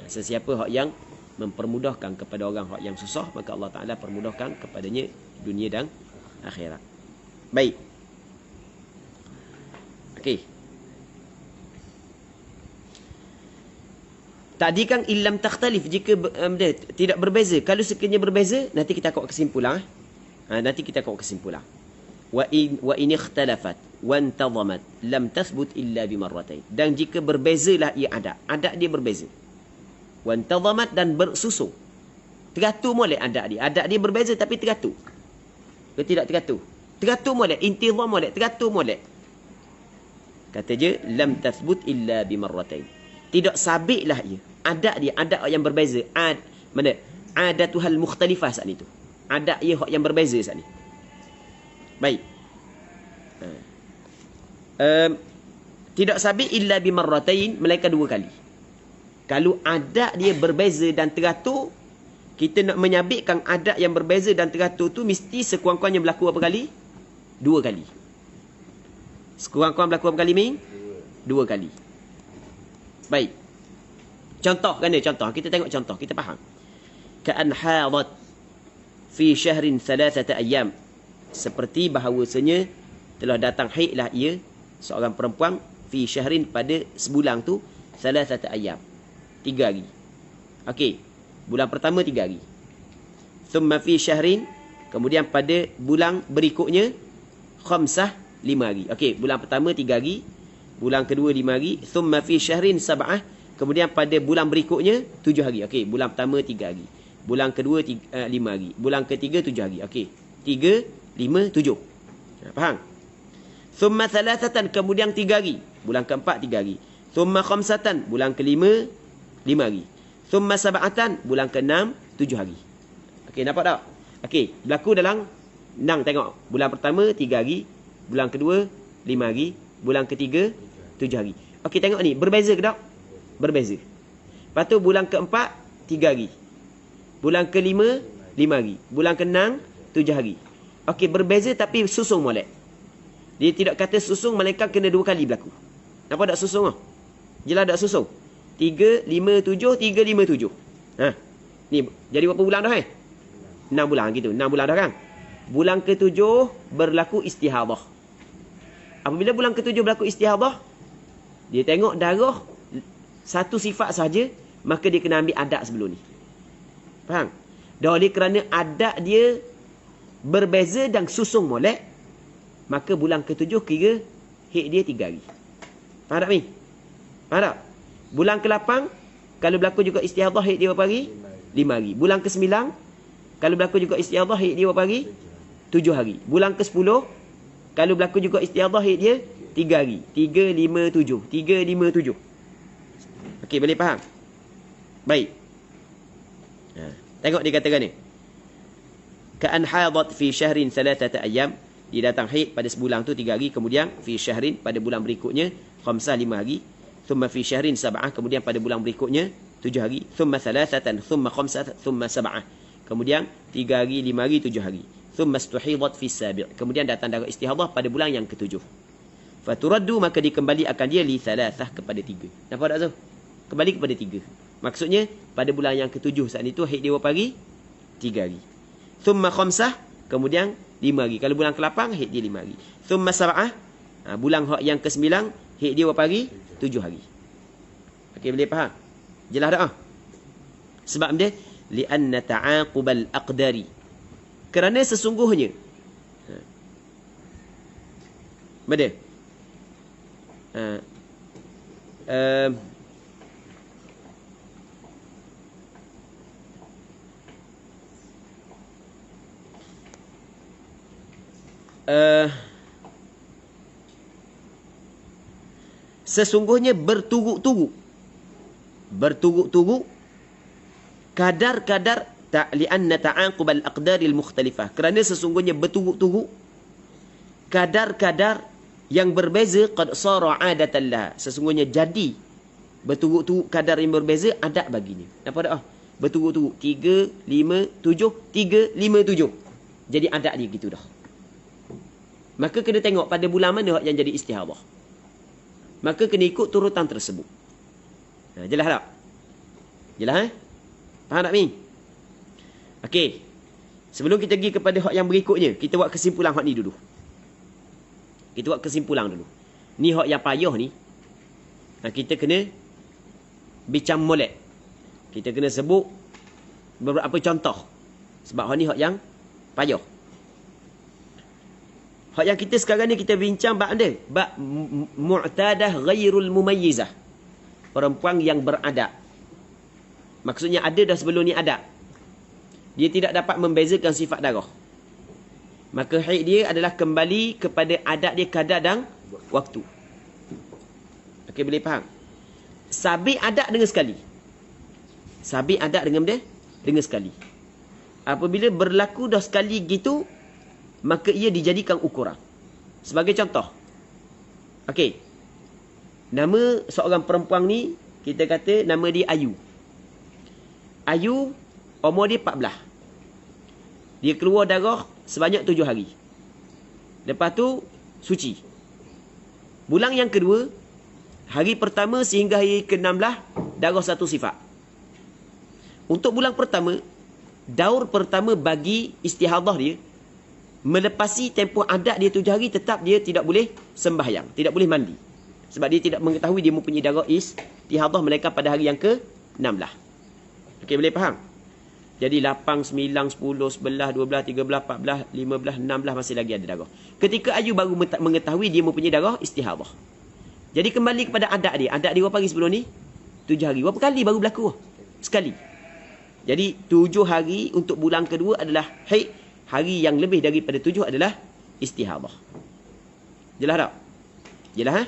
Sesiapa hak yang mempermudahkan kepada orang hak yang susah, maka Allah Taala permudahkan kepadanya dunia dan akhirat. Baik. Okey. Tadi kan illam takhtalif, jika tidak berbeza. Kalau sekiranya berbeza, nanti kita akan kesimpulan. Nanti kita akan kesimpulan. Wa in ikhtalafat wa intadhamat lam tathbut illa bimarratain. Dan jika berbezalah ia adat dia berbeza. Wa intadhamat, dan bersusun. Teratur molek adat dia. Adat dia berbeza tapi teratur. Ke tidak teratur? Teratur molek, intizam molek, teratur molek. Kata je lam tathbut illa bimarratain. Tidak sabitlah ia. Adat dia, adat yang berbeza. Mana? Adatuhal mukhtalifah saat itu. Adat ia yang berbeza saat ni. Baik. Tidak sabit illa bimarratain, melainkan 2 kali. Kalau adat dia berbeza dan teratur, kita nak menyabitkan adat yang berbeza dan teratur tu mesti sekurang-kurangnya berlaku apa kali? 2 kali. Sekurang-kurang berlaku apa kali, Ming? 2 kali. Baik. Contoh kan dia, contoh. Kita tengok contoh, kita faham. Ka'an hadat fi syahrin 3 ayyam. seperti bahawasanya telah datang haidlah ia seorang perempuan fi syahrin pada sebulan tu salasata ayyam, 3 hari. Okey, bulan pertama 3 hari. Thumma fi syahrin, kemudian pada bulan berikutnya khamsah, 5 hari. Okey, bulan pertama 3 hari, bulan kedua 5 hari. Thumma fi syahrin sab'ah, kemudian pada bulan berikutnya 7 hari. Okey, bulan pertama 3 hari, bulan kedua 5 hari, bulan ketiga 7 hari. Okey, 3, 5, 7. Faham? Thumma thalathatan, kemudian 3 hari, bulan keempat 3 hari. Thumma khamsatan, bulan kelima 5 hari. Thumma sab'atan, bulan keenam 7 hari. Okey, nampak tak? Okey, berlaku dalam Nang tengok. Bulan pertama 3 hari, bulan kedua 5 hari, bulan ketiga 7 hari. Okey, tengok ni, berbeza ke tak? Berbeza. Lepas tu bulan keempat 3 hari, bulan kelima 5 hari, bulan keenam 7 hari. Okey, berbeza tapi susung molek. Dia tidak kata susung, melainkan kena 2 kali berlaku. Nampak tak susung? Jelas tak susung? 3, 5, 7, 3, 5, 7. Ha. Ni jadi berapa bulan dah 6 bulan gitu. 6 bulan dah kan? Bulan ke-7 berlaku istihadah. Apabila bulan ke-7 berlaku istihadah, dia tengok darah satu sifat saja, maka dia kena ambil adat sebelum ni. Faham? Dan oleh kerana adat dia berbeza dan susung molek, maka bulan ke-7 kira haid dia 3 hari. Faham tak ni? Faham tak? Bulan ke-8 kalau berlaku juga istihadah, haid dia berapa hari? 5 hari. Bulan ke-9 kalau berlaku juga istihadah, haid dia berapa hari? 7 hari. Bulan ke-10 kalau berlaku juga istihadah, haid dia 3 hari. 3, 5, 7. 3, 5, 7. Okey, boleh faham? Baik. Tengok dia katakan ni. Ka'an hadat fi syahrin thalathata ayyam, dia datang haid pada sebulan tu 3 hari, kemudian fi syahrin pada bulan berikutnya khamsah, 5 hari, thumma fi syahrin sab'ah, kemudian pada bulan berikutnya 7 hari, thumma thalathatan, thumma khamsah, thumma sab'ah, kemudian 3 hari, 5 hari, 7 hari, thumma istuhidat fi sabi', kemudian datang darah istihadah pada bulan yang ke-7. Faturaddu, maka dikembali akan dia li thalathah, kepada 3. Nampak tak tu? Kembali kepada 3. Maksudnya pada bulan yang ke-7 saat itu haid dia berapa hari? 3 hari. Thumma khamsah, kemudian 5 hari. Kalau bulan ke-8 haid dia 5 hari. Thumma sab'ah, bulan yang ke-9 haid dia berapa hari? 7 hari. Okey, boleh faham? Jelas tak? Sebab dia li'anna ta'aqubal aqdari, kerana sesungguhnya betul. Sesungguhnya berturut-turut kadar-kadar li'anna ta'aqubal aqdaril mukhtalifah, kerana sesungguhnya berturut-turut kadar-kadar yang berbeza, qad sara 'adatan laha, sesungguhnya jadi berturut-turut kadar yang berbeza adat baginya. Nampak tak? Berturut-turut 3, 5, 7, 3, 5, 7. Jadi adat dia gitu dah. Maka kena tengok pada bulan mana yang jadi istihadah. Maka kena ikut turutan tersebut. Jelas tak? Jelas Faham tak ni? Okey. Sebelum kita pergi kepada hak yang berikutnya, kita buat kesimpulan hak ni dulu. Kita buat kesimpulan dulu. Ni hak yang payah ni. Kita kena bincang molek. Kita kena sebut beberapa contoh. Sebab hak ni hak yang payah. Hak yang kita sekarang ni kita bincang bab dia, bab mu'tadah ghairul mumayyizah. Perempuan yang beradab. Maksudnya ada dah sebelum ni adab. Dia tidak dapat membezakan sifat darah. Maka haid dia adalah kembali kepada adat dia, kadar dan waktu. Okey, boleh faham? Sabit adat dengan sekali. Sabit adat dengan sekali. Apabila berlaku dah sekali gitu, maka ia dijadikan ukuran. Sebagai contoh. Okey. Nama seorang perempuan ni, kita kata nama dia Ayu. Ayu, umur dia 14. Dia keluar darah sebanyak 7 hari. Lepas tu, suci. Bulan yang kedua, hari pertama sehingga hari ke-16, darah satu sifat. Untuk bulan pertama, daur pertama bagi istihadah dia, melepasi tempoh adat dia 7 hari, tetap dia tidak boleh sembahyang, tidak boleh mandi. Sebab dia tidak mengetahui dia mempunyai darah istihadah melainkan pada hari yang ke-16. Okey, boleh faham? Jadi 8, 9, 10, 11, 12, 13, 14, 15, 16 masih lagi ada darah. Ketika Ayu baru mengetahui dia mempunyai darah istihadah. Jadi kembali kepada adat dia. Adat dia berapa hari sebelum ni? 7 hari. Berapa kali baru berlaku? Sekali. Jadi 7 hari untuk bulan kedua adalah haid. Hari yang lebih daripada 7 adalah istihadah. Jelas tak? Jelas, ha?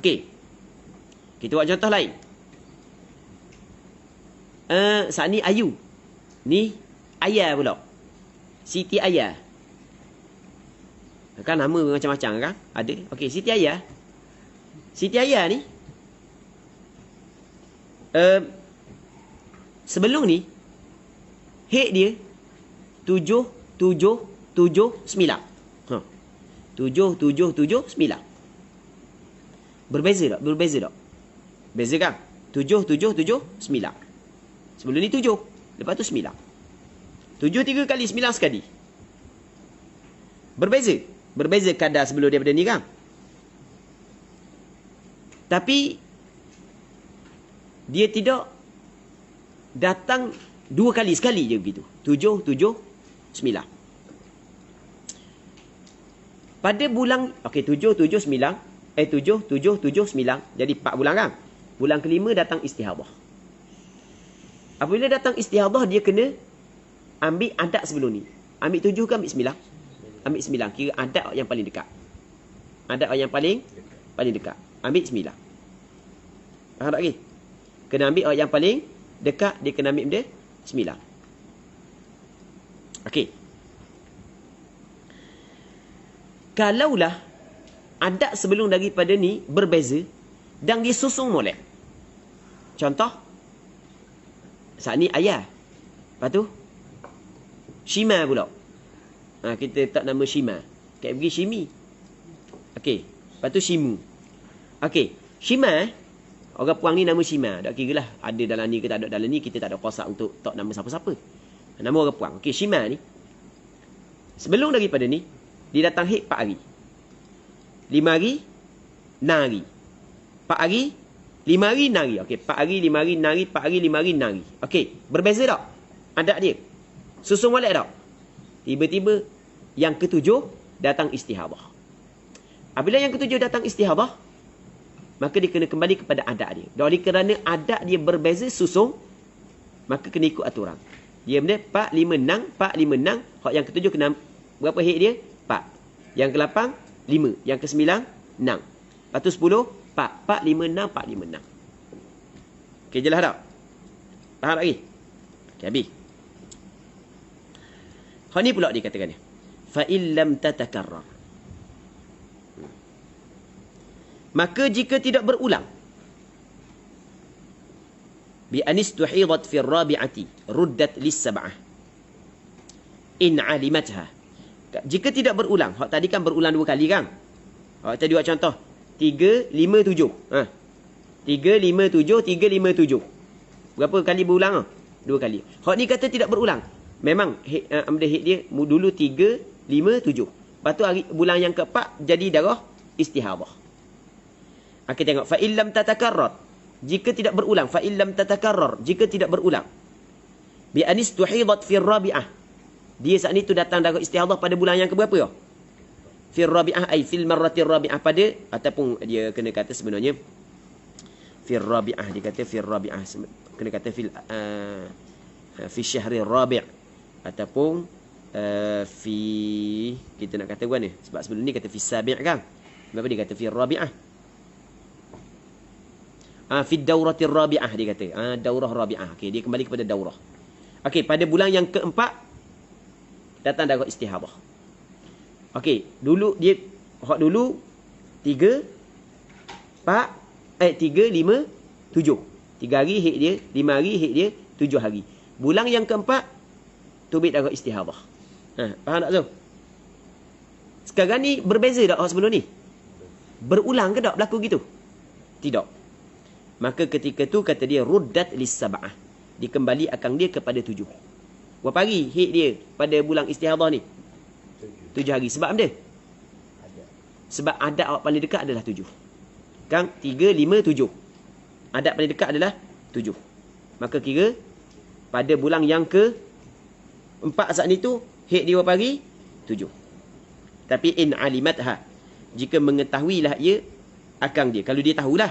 Okey. Kita buat contoh lain. Saat ni Ayu. Ni Ayah pula. Siti Ayah. Kan nama macam-macam kan? Ada. Okey, Siti Ayah. Siti Ayah ni sebelum ni haid dia 7, 7, 7, 9. 7, 7, 7, 9. Berbeza tak? Berbeza tak? Beza kan? 7, 7, 7, 9. Sebelum ni 7. Lepas tu 9. 7 3 kali, 9 sekali. Berbeza. Berbeza kadar sebelum daripada ni kan? Tapi dia tidak datang 2 kali, sekali je begitu. 7, 7, 9. Pada bulan, okey, 7, 7, 9. 7, 7, 7, 9. Jadi 4 bulan kan? Bulan kelima datang istihadah. Apabila datang istihadah, dia kena ambil adat sebelum ni. Ambil 7 ke ambil 9? Ambil 9. Kira adat yang paling dekat. Adat yang paling dekat. Ambil 9. Faham tak lagi? Kena ambil yang paling dekat, dia kena ambil benda 9. Okey. Kalaulah adat sebelum daripada ni berbeza dan dia susung molek. Contoh, saat ni Ayah. Lepas tu Shima pula. Kita tak nama Shima. Kita pergi Shimi. Okey. Lepas tu Shimu. Okey. Shima, orang Puang ni nama Shima. Tak kira lah ada dalam ni ke tak ada dalam ni. Kita tak ada kuasa untuk tak nama siapa-siapa. Nama orang Puang. Okey, Shima ni. Sebelum daripada ni, dia datang haid 4 hari. 5 hari, 6 hari. 4 hari, 5 hari, 6 hari. Okey, 4 hari, 5 hari, 6 hari, 4 hari, 5 hari, 6 hari. Okey, berbeza tak adat dia? Susun molek tak? Tiba-tiba yang ketujuh datang istihadah. Apabila yang ketujuh datang istihadah, maka dia kena kembali kepada adat dia. Dari kerana adat dia berbeza susung, maka kena ikut aturan. Dia benda 4, 5, 6, 4, 5, 6. Hak yang ketujuh kena berapa haid dia? 4. Yang ke-8, 5. Yang ke-9, 6. Lepas tu 10, 4. 4, 5, 6, 4, 5, 6. Okey, jelas tak? Faham tak lagi? Okey, habis. Hak ni pula dikatakan ni. Fa illam tatakarrar. Maka jika tidak berulang, bi anistuhidat fi ar-rabi'ati ruddat lis-sab'ah in 'alimatha. Jika tidak berulang, hak tadi kan berulang 2 kali kan? Hak tadi buat contoh 3 5 7. 3 5 7 3 5 7. Berapa kali berulang? 2 kali. Hak ni kata tidak berulang. Memang amda haid dia dulu 3 5 7. Lepas tu bulan yang keempat jadi darah istihadah. Kita tengok fa illam tatakarrar. Jika tidak berulang, fa illam tatakarrar, jika tidak berulang. Bi anistuhidat fi ar-rabi'ah. Dia saat ni tu datang darah istihadah pada bulan yang keberapa ya? Fi ar-rabi'ah ay fil marrati ar-rabi'ah, pada ataupun dia kena kata sebenarnya fi ar-rabi'ah, dia kata fi ar-rabi'ah, kena kata fi syahri ar-rabi' ataupun fi, kita nak kata bukan ni sebab sebelum ni kata fi sabi' kan. Kenapa dia kata fi ar-rabi'ah? Fi daurati ar-rabi'ah dia kata. Daurah rabi'ah. Okey, dia kembali kepada daurah. Okey, pada bulan yang keempat datang darah istihadah. Okey, dulu dia hak dulu 3 4 3 5 7. 3 hari haid dia, 5 hari haid dia, 7 hari. Bulan yang keempat tubik darah istihadah. Faham tak tu? Sekarang ni berbeza tak hak sebelum ni? Berulang ke tak berlaku gitu? Tidak. Maka ketika tu kata dia ruddat lis-sab'ah. Dikembali akan dia kepada 7. Berapa hari haid dia pada bulan istihadah ni? 7 hari. Sebab apa dia? Sebab adat awak paling dekat adalah 7. Kan? 3, 5, 7. Adat paling dekat adalah 7. Maka kira pada bulan yang ke 4 saat ni tu haid dia berapa hari? 7. Tapi in alimatha, jika mengetahuilah ia akan dia. Kalau dia tahulah.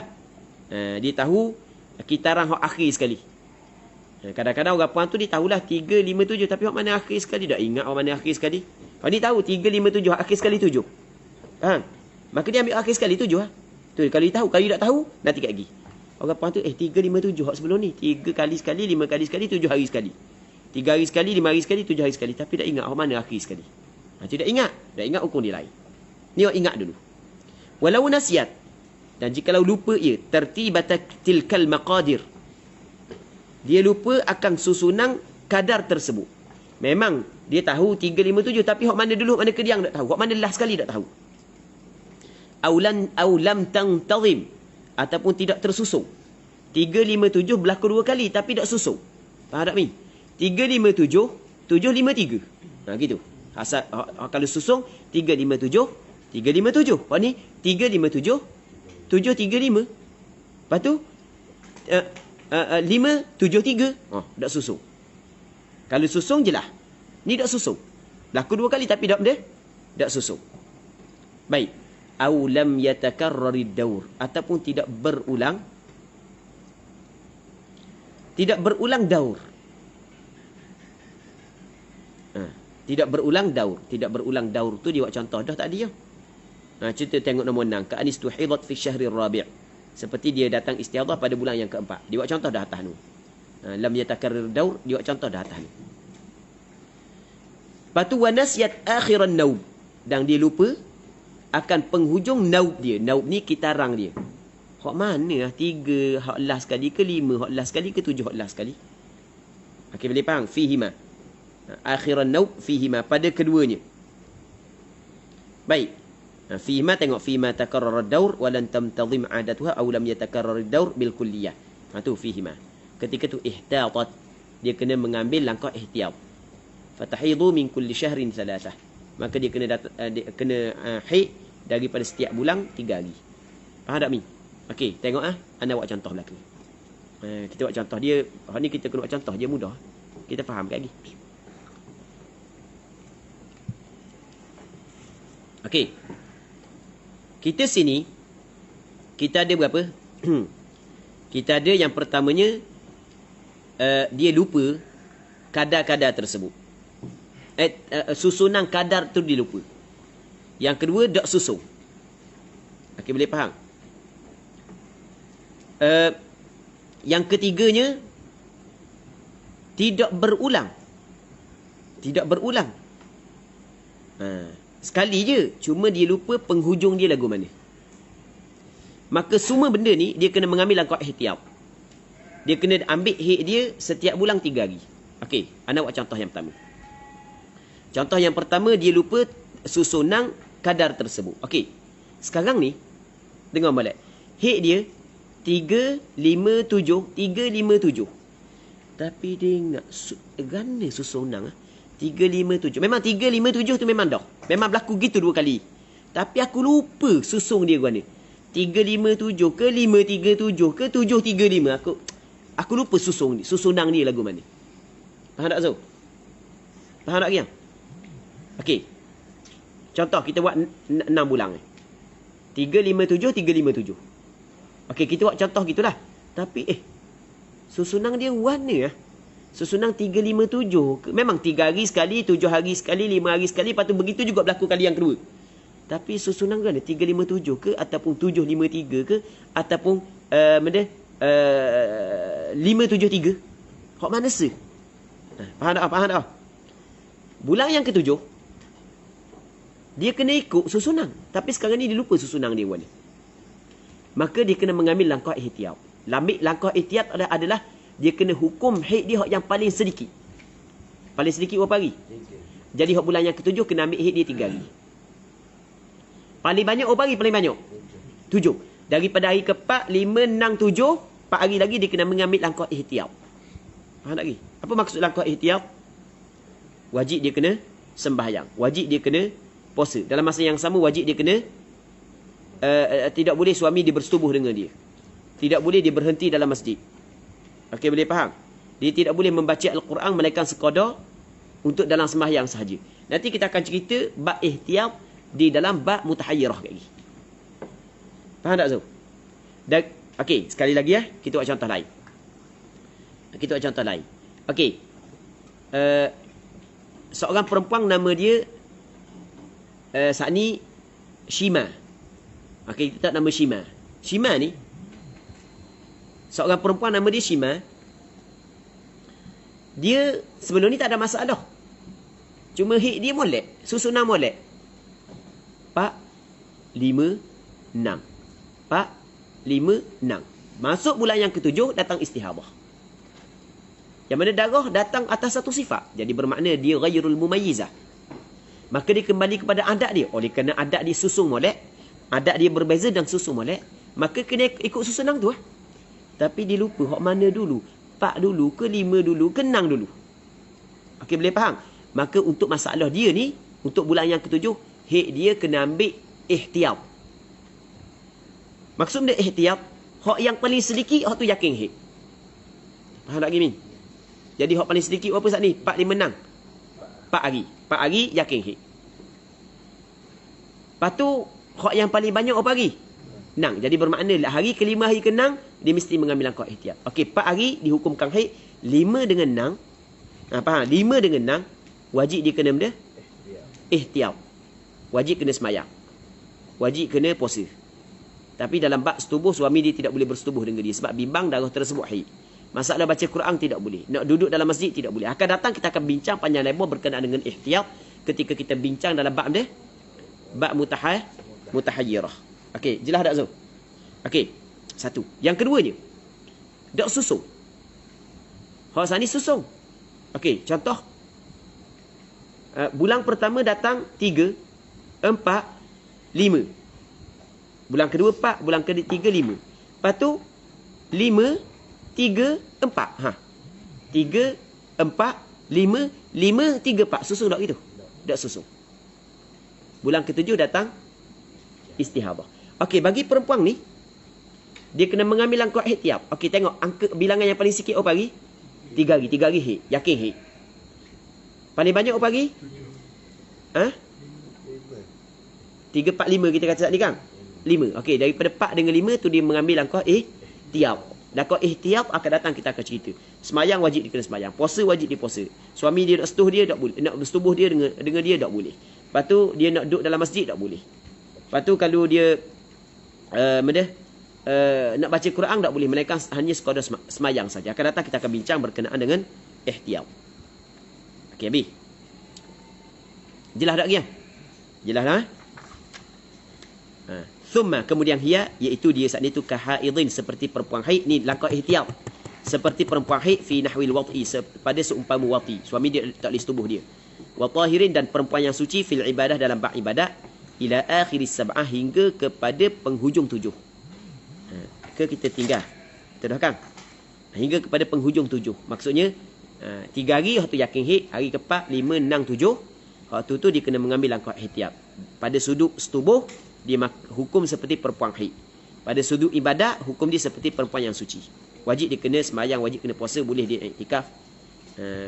Dia tahu kitaran hak akhir sekali. Kadang-kadang orang puan tu dia tahulah 3, 5, 7. Tapi hak mana akhir sekali? Tak ingat hak mana akhir sekali. Hak ni tahu 3, 5, 7. Hak akhir sekali 7. Faham? Maka dia ambil akhir sekali 7 lah. Tu, kalau dia tahu. Kalau dia tak tahu, nanti kat lagi. Orang puan tu 3, 5, 7. Hak sebelum ni 3 kali sekali, 5 kali sekali, 7 hari sekali. 3 hari sekali, 5 hari sekali, 7 hari sekali. Tapi tak ingat hak mana akhir sekali. Tidak ingat. Tak ingat hukum dia lain. Ni awak ingat dulu. Walau nasiat. Dan jikalau lupa ia, tertibata tilkal maqadir. Dia lupa akan susunan kadar tersebut. Memang dia tahu 3, 5, 7. Tapi hak mana dulu, hak mana kediang tak tahu. Hak mana last sekali tak tahu. Aulam tangtazim. Ataupun tidak tersusung. 3, 5, 7 berlaku 2 kali. Tapi tak susung. Faham tak ni? 3, 5, 7. 7, 5, 3. Gitu. Asal, kalau susung 3, 5, 7. 3, 5, 7. Hak ni 3, 5, 7. 7, 3, 5. Lepas tu 5, 7, 3. Tak susung. Kalau susung je lah. Ni tak susung. Berlaku 2 kali tapi tak susung. Baik. Au lam yatakarrarid daur. Ataupun tidak berulang. Tidak berulang daur. Tidak berulang daur. Tidak berulang daur tu dia buat contoh. Dah tak ada ya. Cerita tengok nombor 6. Ka'anis tuhidat fi syahri rabi'. Seperti dia datang istihadah pada bulan yang keempat. Dia buat contoh dah atas tu. Lam yatakarrir daur. Dia buat contoh dah atas tu. Lepas tu wa nasyat akhiran naub. Dan dia lupa akan penghujung naub dia. Naub ni kitarang dia. Hak mana lah? 3 hak last sekali ke 5 hak last sekali ke 7 hak last sekali? Okey, boleh faham? Fihima. Akhiran naub fihima. Pada keduanya. Baik. Fihima tengok. Fihima takarrar daur walan tamtazim adatuha aw lam yatakarrar daur bil kulliyah. Tu fihima. Ketika tu ihtatat. Dia kena mengambil langkah ihtiyat. Fatahidu min kulli syahrin salasah. Maka dia kena haid daripada setiap bulan 3 hari. Faham tak mi? Okey, tengok anda buat contoh belaka. Kita buat contoh dia. Hari ni kita kena buat contoh dia mudah. Kita faham kat lagi. Okey. Kita sini kita ada berapa? Kita ada yang pertamanya dia lupa kadar-kadar tersebut. Susunan kadar tu dia lupa. Yang kedua tak susung. Okey, boleh faham? Yang ketiganya tidak berulang. Tidak berulang. Sekali je. Cuma dia lupa penghujung dia lagu mana. Maka semua benda ni dia kena mengambil langkah ihtiyat. Dia kena ambil haid dia setiap bulan 3 hari. Okey, anda buat contoh yang pertama. Contoh yang pertama, dia lupa susunan kadar tersebut. Okey. Sekarang ni dengar balik. Haid dia 3, 5, 7. 3, 5, 7. Tapi dia nak gana susunan 3, 5, 7. Memang 3, 5, 7 tu memang dah. Memang berlaku gitu 2 kali. Tapi aku lupa susung dia guna. 3, 5, 7 ke 5, 3, 7 ke 7, 3, 5. Aku lupa susung ni. Susunan dia lagu mana. Faham tak Zul? Faham tak Kiam? Okey. Contoh kita buat 6 bulan. 3, 5, 7, 3, 5, 7. Okey, kita buat contoh gitulah. Tapi susunan dia warna susunan 3, 5, 7. Memang 3 hari sekali, 7 hari sekali, 5 hari sekali. Lepas tu begitu juga berlaku kali yang kedua. Tapi susunan kan 3, 5, 7 ke? Ataupun 7, 5, 3 ke? Ataupun 5, 7, 3. Hak mana se? Faham tak? Faham tak? Bulan yang ketujuh dia kena ikut susunan. Tapi sekarang ni dia lupa susunan dia mana. Maka dia kena mengambil langkah ihtiyat. Langkah ihtiyat adalah dia kena hukum haid dia yang paling sedikit. Paling sedikit berapa hari? Jadi hak bulan yang ketujuh kena ambil haid dia 3 hari. Paling banyak berapa hari? Paling banyak 7. Daripada hari ke-4, 5, 6, 7, 4 hari lagi dia kena mengambil langkah ihtiyat. Faham tak lagi? Apa maksud langkah ihtiyat? wajib dia kena sembahyang, wajib dia kena puasa. Dalam masa yang sama wajib dia kena tidak boleh suami dia bersetubuh dengan dia. Tidak boleh dia berhenti dalam masjid. Okey, boleh faham? Dia tidak boleh membaca Al-Quran melainkan sekadar untuk dalam sembahyang sahaja. Nanti kita akan cerita bab ihtiyat di dalam bab mutahayyirah lagi. Faham tak Zul? Dan okey, sekali lagi kita buat contoh lain. Okey. Seorang perempuan nama dia saat ni Shima. Okey, kita tak nama Shima. Shima ni seorang perempuan nama dia Shima. Dia sebelum ni tak ada masalah. Cuma hik dia molek, susunan molek. 4 5 6. 4 5 6. Masuk bulan yang ke-7 datang istihadah. Yang mana darah datang atas satu sifat. Jadi bermakna dia ghairul mumayyizah. Maka dia kembali kepada adat dia. Oleh kerana adat dia susung molek, adat dia berbeza dan susung molek, maka kena ikut susunan tu. Tapi dia lupa hak mana dulu. 4 dulu ke 5 dulu ke 6 dulu. Okey, boleh faham? Maka untuk masalah dia ni, untuk bulan yang ke-7, hak dia kena ambil ihtiyat. Maksud dia ihtiyat, hak yang paling sedikit, hak tu yakin hak. Faham tak Gimin? Jadi hak paling sedikit apa saat ni? 4 5 6. 4 hari. 4 hari yakin hak. Lepas tu hak yang paling banyak apa hari? 6. Jadi bermakna hari ke-5 hari ke-6 dia mesti mengambil langkah ihtiyat. Okey, 4 hari dihukumkan haid, 5 dengan 6. Faham? 5 dengan 6 wajib dia kena benda ihtiyat. Wajib kena semayang. Wajib kena puasa. Tapi dalam bab setubuh, suami dia tidak boleh bersetubuh dengan dia sebab bimbang darah tersebut haid. Masalah baca Quran tidak boleh. Nak duduk dalam masjid tidak boleh. Akan datang kita akan bincang panjang lebar berkenaan dengan ihtiyat ketika kita bincang dalam bab dia. Bab mutahayyirah. Okey, jelas tak Zul? Okey, satu. Yang keduanya, dak susung. Hak ni susung. Okey, contoh. Bulan pertama datang 3, 4, 5. Bulan kedua 4, bulan ketiga 5. Lepas tu 5, 3, 4. 3, 4, 5, 5, 3, 4. Susung tak gitu? Tak susung. Bulan ke-7 datang istihadah. Okey, bagi perempuan ni, dia kena mengambil langkah ihtiyat. Okey, tengok angka bilangan yang paling sikit apa hari? 3 hari. 3 hari haid. Yakin haid. Paling banyak apa hari? 3, 4, 5 kita kata tadi kan? 5. Okey, daripada 4 dengan 5 tu dia mengambil langkah ihtiyat. Langkah ihtiyat akan datang kita akan cerita. Semayang wajib dia kena semayang. Puasa wajib dia puasa. Suami dia nak setubuh dia tak boleh. Nak bersetubuh dia dengan dia tak boleh. Lepas tu dia nak duduk dalam masjid tak boleh. Lepas tu kalau dia nak baca Quran tak boleh, melainkan hanya sekadar semayang saja. Akan datang kita akan bincang berkenaan dengan ihtiyat. Okey, habis. Jelas tak Giam? Jelas tak? Thumma, kemudian hiya, iaitu dia saat itu kahaidin, seperti perempuan haid. Ni langkah ihtiyat. Seperti perempuan haid fi nahwil wati, pada seumpama wati. Suami dia tak boleh setubuh dia. Wa tahirin, dan perempuan yang suci fil ibadah, dalam bab ibadat, ila akhiris sab'ah, hingga kepada penghujung 7. Kita tinggal. Betul kan? Hingga kepada penghujung 7. Maksudnya 3 hari waktu yakin haid, hari ke-4, 5, 6, 7. Waktu tu dia kena mengambil langkah ihtiyat. Pada sudut setubuh dia hukum seperti perempuan haid. Pada sudut ibadat hukum dia seperti perempuan yang suci. Wajib dia kena semayang, wajib kena puasa, boleh dia iktikaf.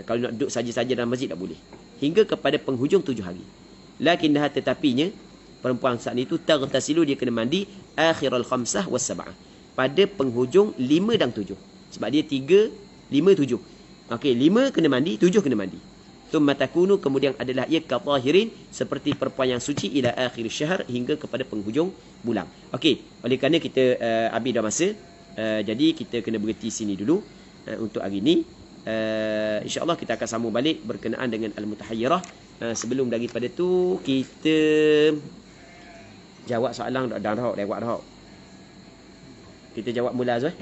Kalau nak duduk saja-saja dalam masjid tak boleh. Hingga kepada penghujung 7 hari. Lakinnaha, tetapinya perempuan saat itu taghtasilu, dia kena mandi akhirul khamsah was sab'ah, pada penghujung 5 dan 7. Sebab dia 3, 5, 7. Okey, 5 kena mandi, 7 kena mandi. Thumma takunu, kemudian adalah ia katahirin, seperti perempuan yang suci, ila akhir syahr, hingga kepada penghujung bulan. Okey, oleh kerana kita habis dah masa, jadi kita kena berhenti sini dulu untuk hari ini. InsyaAllah kita akan sambung balik berkenaan dengan al-mutahayyirah. Sebelum daripada tu kita jawab soalan dah lewat dah. Kita jawab mula Azwar.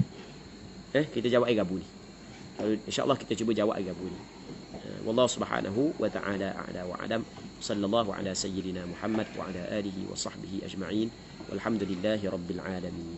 Kita jawab air gabu ni. InsyaAllah kita cuba jawab air gabu ni. Wallahu subhanahu wa ta'ala a'la wa a'lam. Sallallahu ala sayyidina Muhammad wa ala alihi wa sahbihi ajma'in. Walhamdulillahi rabbil alamin.